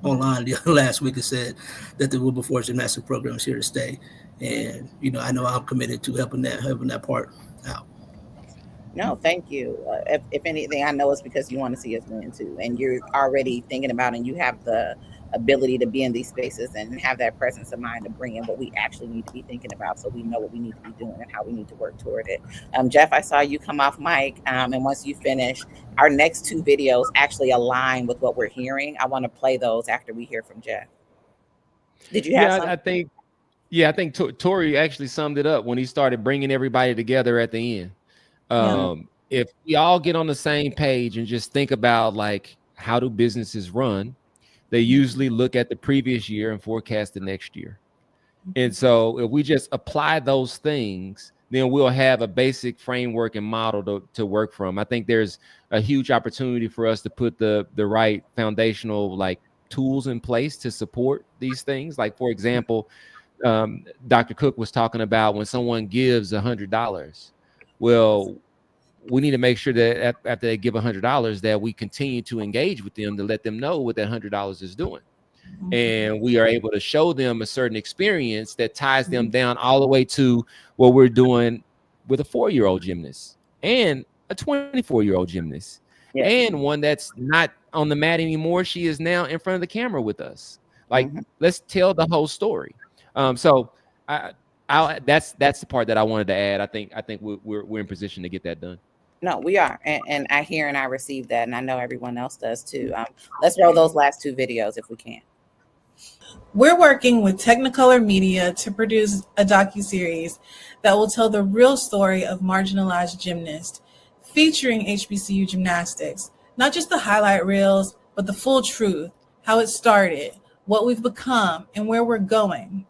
online last week and said that the Wilberforce Gymnastics program is here to stay. And I know I'm committed to helping that part out. No, thank you. If anything, I know it's because you want to see us win too, and you're already thinking about, and you have the ability to be in these spaces and have that presence of mind to bring in what we actually need to be thinking about, so we know what we need to be doing and how we need to work toward it. Jeff, I saw you come off mic, and once you finish, our next two videos actually align with what we're hearing. I want to play those after we hear from Jeff. Did you have something? I think Tori actually summed it up when he started bringing everybody together at the end. if we all get on the same page and just think about like how do businesses run, they usually look at the previous year and forecast the next year. And so if we just apply those things, then we'll have a basic framework and model to work from. I think there's a huge opportunity for us to put the right foundational like tools in place to support these things. Like, for example, Dr. Cook was talking about when someone gives $100. Well, we need to make sure that after they give $100 that we continue to engage with them to let them know what that $100 is doing. And we are able to show them a certain experience that ties them down all the way to what we're doing with a 4-year-old gymnast and a 24-year-old gymnast, and one that's not on the mat anymore. She is now in front of the camera with us. Like, let's tell the whole story. So that's the part that I wanted to add. I think we're in position to get that done. No, we are. And I hear and I receive that. And I know everyone else does too. Let's roll those last 2 videos if we can. We're working with Technicolor Media to produce a docuseries that will tell the real story of marginalized gymnasts, featuring HBCU Gymnastics. Not just the highlight reels, but the full truth, how it started, what we've become, and where we're going.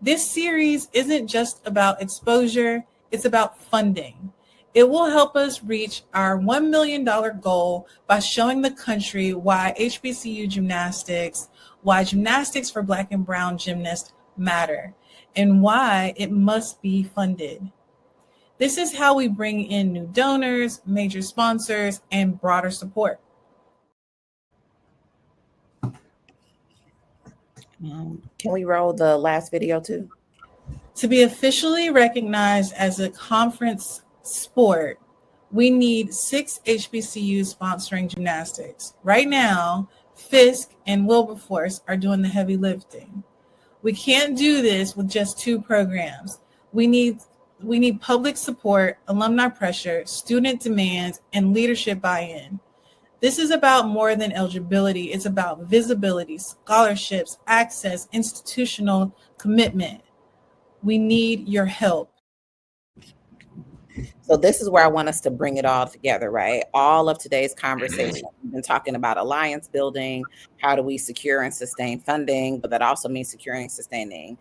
This series isn't just about exposure, it's about funding. It will help us reach our $1 million goal by showing the country why HBCU Gymnastics, why gymnastics for Black and brown gymnasts matter, and why it must be funded. This is how we bring in new donors, major sponsors, and broader support. Can we roll the last video too? To be officially recognized as a conference sport, we need 6 HBCUs sponsoring gymnastics. Right now, Fisk and Wilberforce are doing the heavy lifting. We can't do this with just 2 programs. We need public support, alumni pressure, student demands, and leadership buy-in. This is about more than eligibility. It's about visibility, scholarships, access, institutional commitment. We need your help. So this is where I want us to bring it all together, right? All of today's conversation, we've been talking about alliance building. How do we secure and sustain funding? But that also means securing and sustaining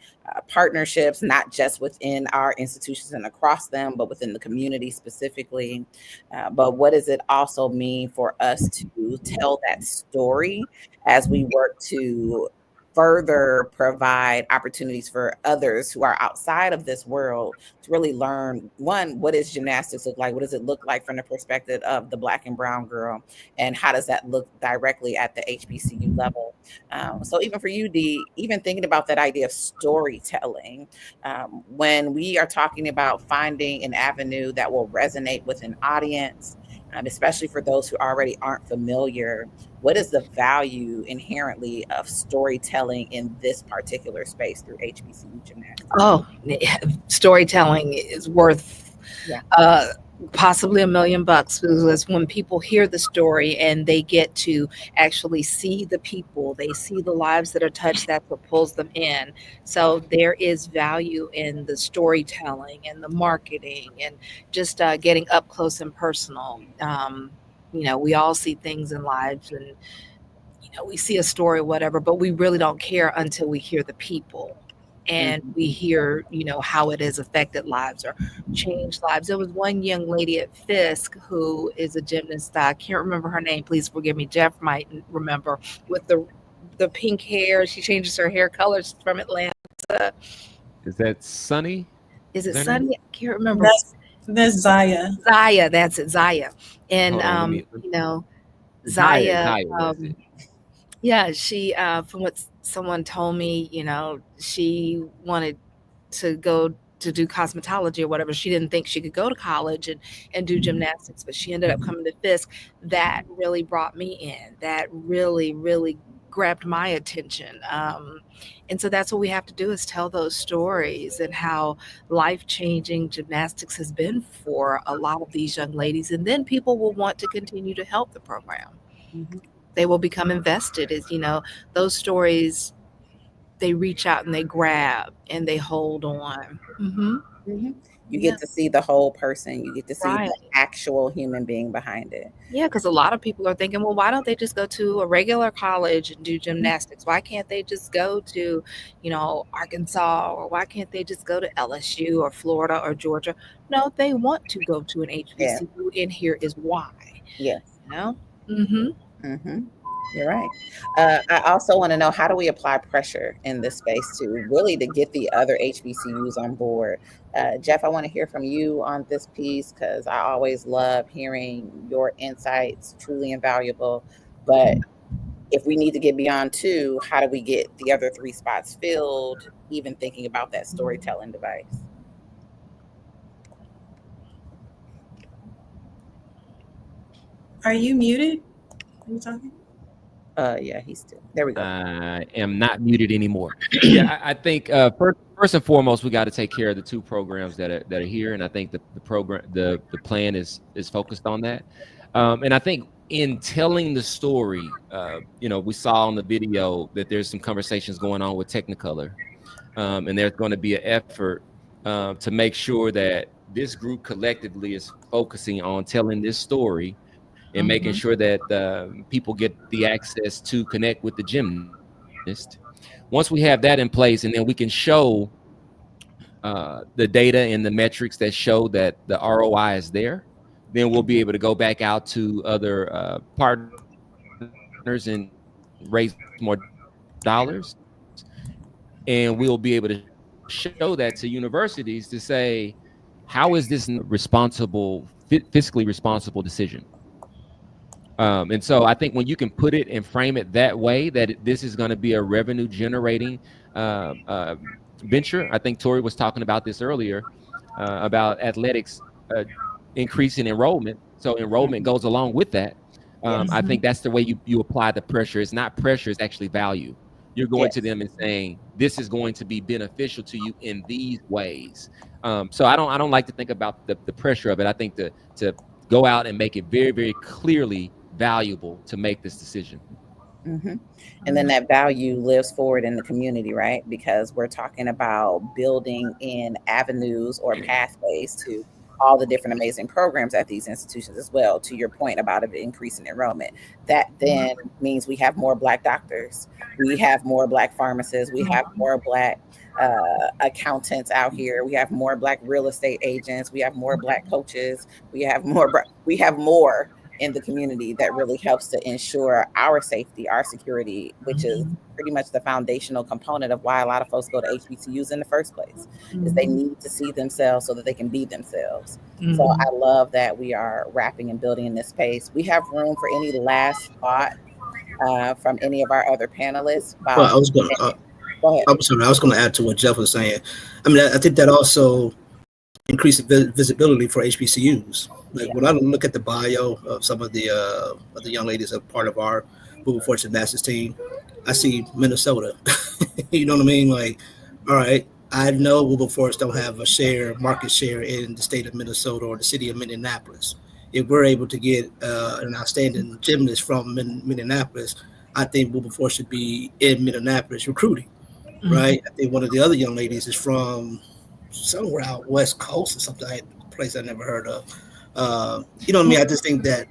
partnerships, not just within our institutions and across them, but within the community specifically. But what does it also mean for us to tell that story as we work to further provide opportunities for others who are outside of this world to really learn, one, what does gymnastics look like? What does it look like from the perspective of the Black and brown girl? And how does that look directly at the HBCU level? So even for you, Dee, even thinking about that idea of storytelling, when we are talking about finding an avenue that will resonate with an audience, especially for those who already aren't familiar, what is the value inherently of storytelling in this particular space through HBCU Gymnastics? Oh, storytelling is worth possibly $1 million, because when people hear the story and they get to actually see the people, they see the lives that are touched, that's what pulls them in. So there is value in the storytelling and the marketing and just getting up close and personal. We all see things in lives and, we see a story, whatever, but we really don't care until we hear the people. And we hear, how it has affected lives or changed lives. There was one young lady at Fisk who is a gymnast. I can't remember her name. Please forgive me. Jeff might remember, with the pink hair. She changes her hair colors from Atlanta. Is that Sunny? Is it Sunny? I can't remember. That's Zaya. Zaya, that's it, Zaya. And, Zaya, yeah, she, from what someone told me, she wanted to go to do cosmetology or whatever. She didn't think she could go to college and do gymnastics, but she ended up coming to Fisk. That really brought me in. That really, really grabbed my attention. And so that's what we have to do, is tell those stories and how life-changing gymnastics has been for a lot of these young ladies. And then people will want to continue to help the program. Mm-hmm. They will become invested. As those stories, they reach out and they grab and they hold on. Mm-hmm. Mm-hmm. You Yeah. get to see the whole person. You get to see Right. the actual human being behind it. Yeah, because a lot of people are thinking, well, why don't they just go to a regular college and do gymnastics? Why can't they just go to, Arkansas, or why can't they just go to LSU or Florida or Georgia? No, they want to go to an Yeah. HBCU, and here is why. Yes. Mm-hmm. Mm-hmm. You're right. I also want to know, how do we apply pressure in this space to really to get the other HBCUs on board? Jeff, I want to hear from you on this piece because I always love hearing your insights, truly invaluable. But if we need to get beyond two, how do we get the other three spots filled? Even thinking about that storytelling device. Are you muted? Are you talking? Yeah, he's still there. We go. I am not muted anymore. Yeah, I think first and foremost, we got to take care of the two programs that are here, and I think the plan is focused on that. And I think in telling the story, we saw on the video that there's some conversations going on with Technicolor, and there's going to be an effort to make sure that this group collectively is focusing on telling this story and making sure that people get the access to connect with the gymnast. Once we have that in place, and then we can show the data and the metrics that show that the ROI is there, then we'll be able to go back out to other partners and raise more dollars. And we'll be able to show that to universities to say, how is this fiscally responsible decision? And so I think when you can put it and frame it that way, that this is going to be a revenue generating venture. I think Tori was talking about this earlier about athletics increasing enrollment. So enrollment goes along with that. I think that's the way you apply the pressure. It's not pressure, it's actually value. You're going to them and saying, this is going to be beneficial to you in these ways. So I don't like to think about the pressure of it. I think to go out and make it very, very clearly valuable to make this decision. Mm-hmm. And then that value lives forward in the community, right? Because we're talking about building in avenues or pathways to all the different amazing programs at these institutions as well. To your point about an increase in enrollment, that then means we have more Black doctors, we have more Black pharmacists, we have more Black accountants out here, we have more Black real estate agents, we have more Black coaches, we have more in the community that really helps to ensure our safety, our security, which is pretty much the foundational component of why a lot of folks go to HBCUs in the first place, is they need to see themselves so that they can be themselves. So I love that we are wrapping and building in this space. We have room for any last thought from any of our other panelists. Well, I was going to. Go ahead. I'm sorry. I was going to add to what Jeff was saying. I mean, I think that also increases visibility for HBCUs. Like when I look at the bio of some of the young ladies that are part of our Wilberforce Gymnastics team, I see Minnesota. You know what I mean? Like, all right, I know Wilberforce don't have a market share in the state of Minnesota or the city of Minneapolis. If we're able to get an outstanding gymnast from Minneapolis, I think Wilberforce should be in Minneapolis recruiting, right? I think one of the other young ladies is from somewhere out West Coast or something, a place I never heard of. You know what I mean? I just think that,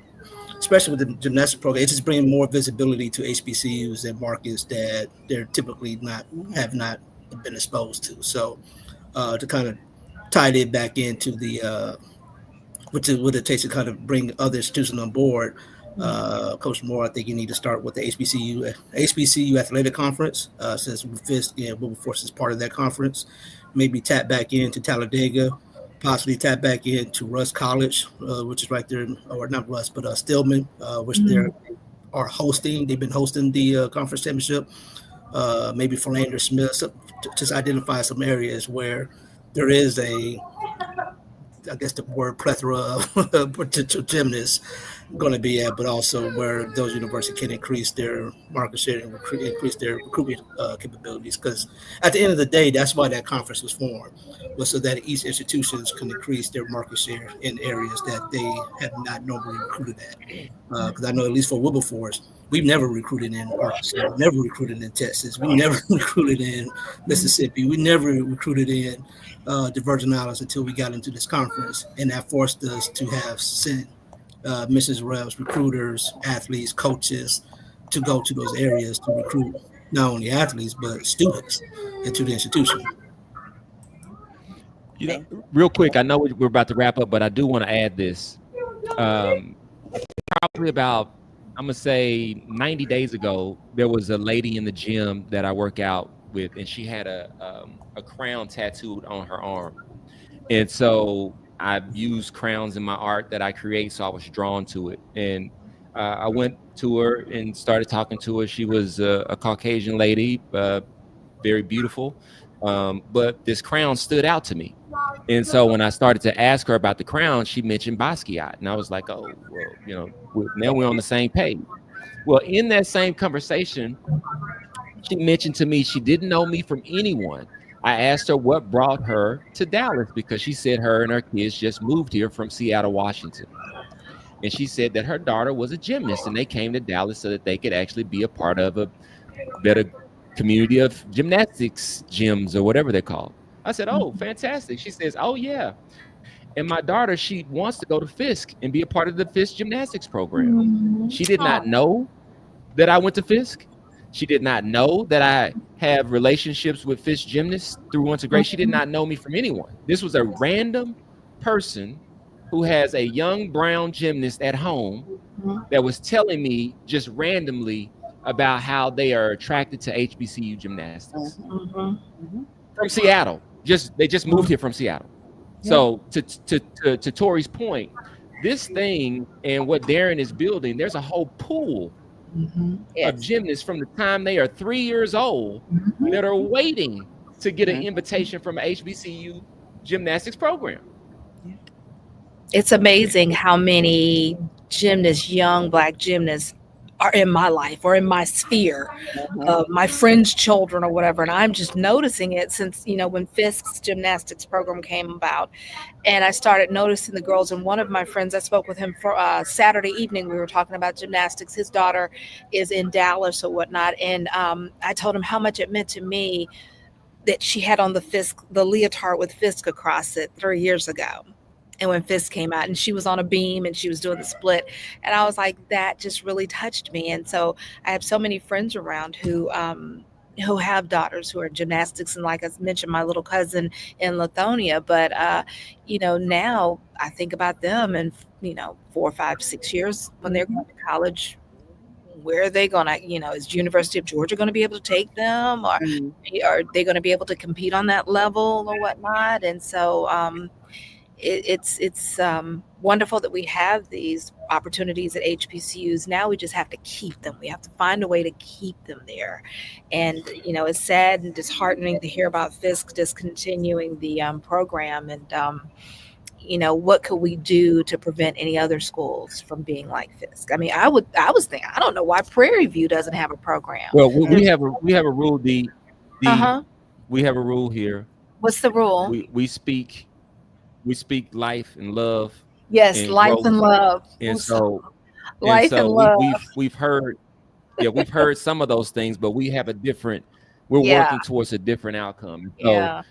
especially with the gymnastics program, it's just bringing more visibility to HBCUs and markets that they're typically have not been exposed to. So to kind of tie it back into the what it takes to kind of bring other institutions on board. Coach Moore, I think you need to start with the HBCU Athletic Conference, since Wilberforce is part of that conference. Maybe tap back into Talladega, possibly tap back into Russ College, which is right there, or not Russ, but Stillman, which they are hosting. They've been hosting the conference championship. Maybe Philander Smith, just identify some areas where there is I guess the word plethora of potential gymnasts going to be at, but also where those universities can increase their market share and increase their recruitment capabilities. Because at the end of the day, that's why that conference was formed, was so that each institutions can increase their market share in areas that they have not normally recruited at. Because I know at least for Wilberforce, we've never recruited in Arkansas, never recruited in Texas, we never recruited in Mississippi, we never recruited in the Virgin Islands until we got into this conference, and that forced us to have sent Mrs. Reps, recruiters, athletes, coaches to go to those areas to recruit not only athletes but students into the institution. You know, real quick, I know we're about to wrap up, but I do want to add this. Probably about, I'm gonna say 90 days ago, there was a lady in the gym that I work out with, and she had a crown tattooed on her arm. And so I use crowns in my art that I create, so I was drawn to it. And I went to her and started talking to her. She was a Caucasian lady, very beautiful, but this crown stood out to me. And so when I started to ask her about the crown, she mentioned Basquiat. And I was like, oh, well, you know, now we're on the same page. Well, in that same conversation, she mentioned to me she didn't know me from anyone. I asked her what brought her to Dallas, because she said her and her kids just moved here from Seattle, Washington. And she said that her daughter was a gymnast and they came to Dallas so that they could actually be a part of a better community of gymnastics gyms or whatever they're called. I said, oh, fantastic. She says, oh, yeah. And my daughter, she wants to go to Fisk and be a part of the Fisk gymnastics program. She did not know that I went to Fisk. She did not know that I have relationships with Fisk gymnasts through Once a Great. She did not know me from anyone. This was a random person who has a young brown gymnast at home that was telling me just randomly about how they are attracted to HBCU gymnastics from Seattle. They just moved here from Seattle. So to Tori's point, this thing and what Darren is building, there's a whole pool of gymnasts from the time they are 3 years old that are waiting to get an invitation from an HBCU gymnastics program. It's amazing how many gymnasts, young Black gymnasts, are in my life or in my sphere, my friends' children or whatever. And I'm just noticing it since, you know, when Fisk's gymnastics program came about. And I started noticing the girls. And one of my friends, I spoke with him for Saturday evening. We were talking about gymnastics. His daughter is in Dallas or whatnot. And I told him how much it meant to me that she had on the leotard with Fisk across it 3 years ago. And when Fisk came out and she was on a beam and she was doing the split, and I was like, that just really touched me. And so I have so many friends around who have daughters who are in gymnastics. And like I mentioned, my little cousin in Lithonia, but you know, now I think about them and, you know, 4, 5, 6 years when they're going to college, where are they gonna, you know, is University of Georgia going to be able to take them, or are they going to be able to compete on that level or whatnot? And so it's wonderful that we have these opportunities at HBCUs. Now we just have to keep them. We have to find a way to keep them there. And, you know, it's sad and disheartening to hear about Fisk discontinuing the program. And, you know, what could we do to prevent any other schools from being like Fisk? I mean, I was thinking, I don't know why Prairie View doesn't have a program. Well, we have a rule. We have a rule here. What's the rule? We speak life and love. Yes, and life growth. And love. And so life and love. We've heard some of those things, but we have we're working towards a different outcome. So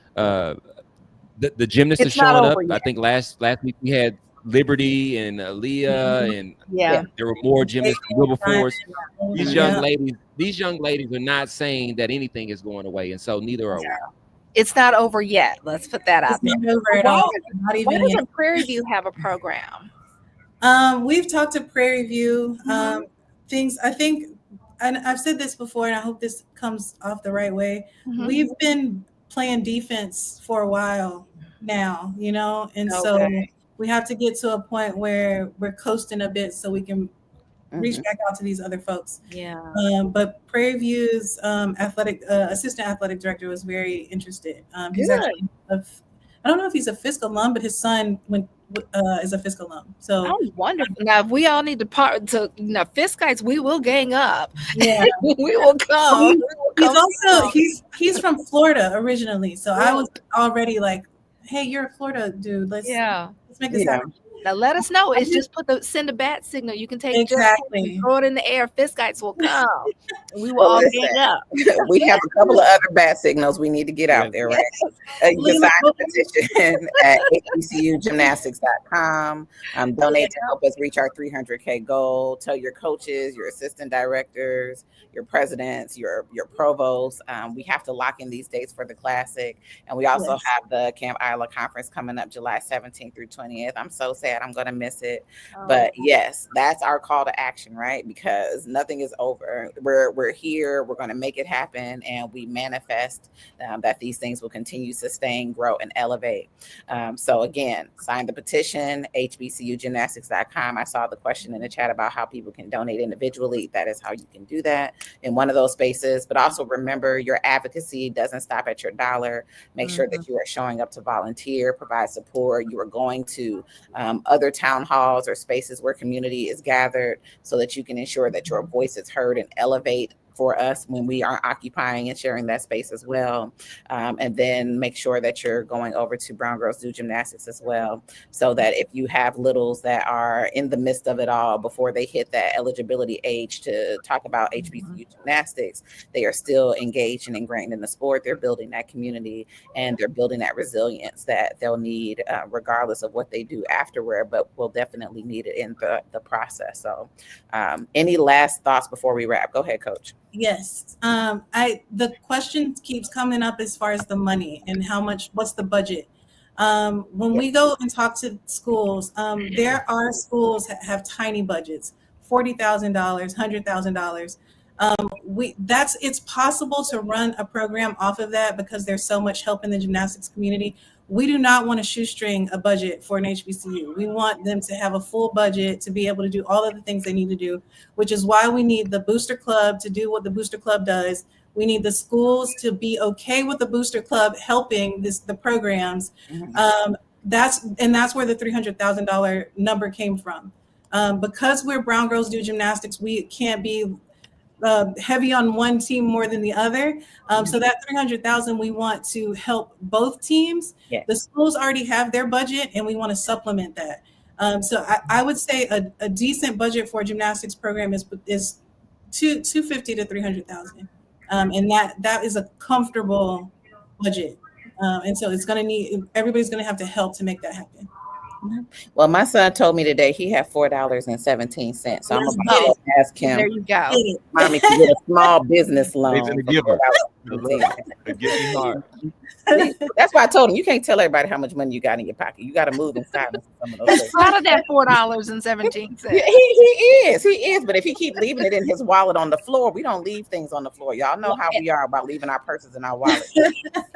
the gymnasts are showing up. Yet. I think last week we had Liberty and Aaliyah, and there were more gymnasts from Wilberforce. These young ladies are not saying that anything is going away, and so neither are we. It's not over yet. Let's put that out there. It's not over at all. Not even why doesn't yet. Prairie View have a program? We've talked to Prairie View. Things, I think, and I've said this before, and I hope this comes off the right way. We've been playing defense for a while now, you know, and so we have to get to a point where we're coasting a bit so we can reach back out to these other folks. But Prairie View's assistant athletic director was very interested. He's actually I don't know if he's a Fisk alum, but his son went is a Fisk alum. So Oh, wonderful. Now, if we all need to Fiskites, we will gang up. yeah, we will come. he's also he's from Florida originally. So I was already like, hey, you're a Florida dude. Let's make this happen. Now let us know. It's just send a bat signal. You can take exactly. throw it in the air. Fiskites will come. We will all gang up. We have a couple of other bat signals we need to get out there, right? You can sign the petition at hbcugymnastics.com. Donate to help us reach our 300K goal. Tell your coaches, your assistant directors, your presidents, your provosts. We have to lock in these dates for the classic. And we also have the Camp Isla conference coming up July 17th through 20th. I'm so sad I'm going to miss it. But yes, that's our call to action, right? Because nothing is over. We're here. We're going to make it happen. And we manifest that these things will continue, sustain, grow, and elevate. So again, sign the petition, hbcugymnastics.com. I saw the question in the chat about how people can donate individually. That is how you can do that in one of those spaces. But also remember, your advocacy doesn't stop at your dollar. Make sure that you are showing up to volunteer, provide support. You are going to other town halls or spaces where community is gathered so that you can ensure that your voice is heard and elevate for us when we are occupying and sharing that space as well. And then make sure that you're going over to Brown Girls Do Gymnastics as well, so that if you have littles that are in the midst of it all before they hit that eligibility age to talk about HBCU gymnastics, they are still engaged and ingrained in the sport. They're building that community and they're building that resilience that they'll need regardless of what they do afterward, but will definitely need it in the process. So any last thoughts before we wrap? Go ahead, Coach. Yes. The question keeps coming up as far as the money and what's the budget? When we go and talk to schools, there are schools that have tiny budgets, $40,000, $100,000. It's possible to run a program off of that because there's so much help in the gymnastics community. We do not want to shoestring a budget for an HBCU. We want them to have a full budget to be able to do all of the things they need to do, which is why we need the Booster Club to do what the Booster Club does. We need the schools to be okay with the Booster Club helping the programs. That's where the $300,000 number came from. Because we're Brown Girls Do Gymnastics, we can't be heavy on one team more than the other. So that $300,000, we want to help both teams. Yes. The schools already have their budget and we want to supplement that. So I would say a decent budget for a gymnastics program is $250,000 to $300,000. And that is a comfortable budget. And so everybody's going to have to help to make that happen. Well, my son told me today he had $4.17. So I'm about to ask him. There you go. Mommy can get a small business loan. That's why I told him you can't tell everybody how much money you got in your pocket. You got to move inside some of those things. Out of that $4.17. He is. But if he keep leaving it in his wallet on the floor, we don't leave things on the floor. Y'all know how we are about leaving our purses in our wallet.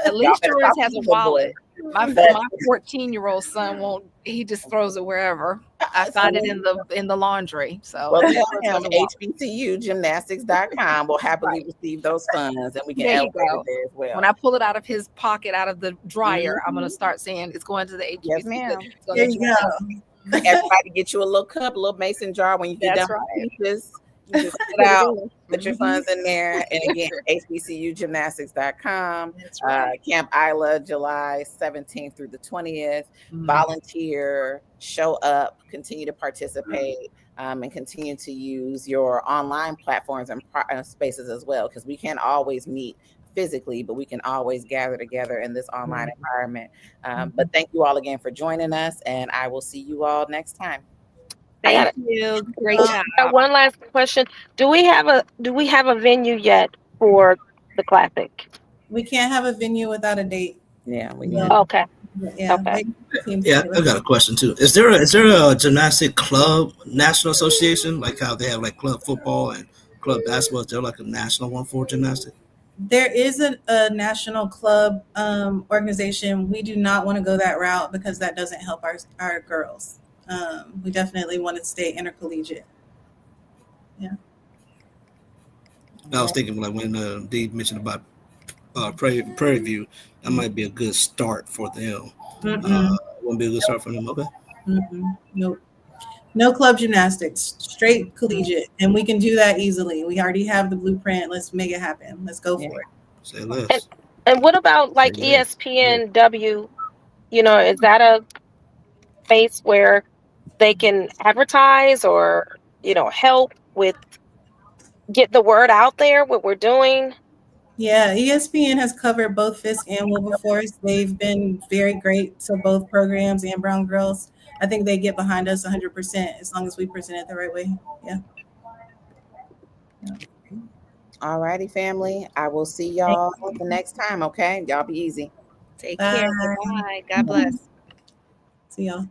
At least yours has a wallet. My 14-year-old son won't. He just throws it wherever. I find it in the laundry. So well, HBCUgymnastics.com will happily receive those funds, and we can elevate it there as well. When I pull it out of his pocket, out of the dryer, I'm going to start saying it's going to the HBCU. Yes, ma'am. There you go. Everybody get you a little cup, a little mason jar when you get done with pieces. You just put it out, put your funds in there. And again, hbcugymnastics.com. Camp Isla, July 17th through the 20th. Volunteer, show up, continue to participate, and continue to use your online platforms and spaces as well, because we can't always meet physically, but we can always gather together in this online environment. But thank you all again for joining us, and I will see you all next time. Thank you. Great job. One last question: Do we have a venue yet for the classic? We can't have a venue without a date. Yeah. Okay. Yeah. Okay. Yeah, I got a question too. Is there a gymnastic club national association, like how they have like club football and club basketball? Is there like a national one for gymnastics? There is a national club organization. We do not want to go that route because that doesn't help our girls. We definitely want to stay intercollegiate. Yeah. I was thinking like when Dee mentioned about Prairie View, that might be a good start for them. Wouldn't be a good start for them. Okay. Nope. No club gymnastics, straight collegiate. And we can do that easily. We already have the blueprint. Let's make it happen. Let's go Yeah. for it. Say And less. and what about like Say less. ESPNW? Is that a space where they can advertise or help with get the word out there what we're doing? Yeah, ESPN has covered both Fisk and Wilberforce. They've been very great to both programs and Brown Girls. I think they get behind us 100% as long as we present it the right way. Yeah. All righty, family. I will see y'all the next time. Okay, y'all be easy. Take Bye. care. Bye-bye. God bless. See y'all.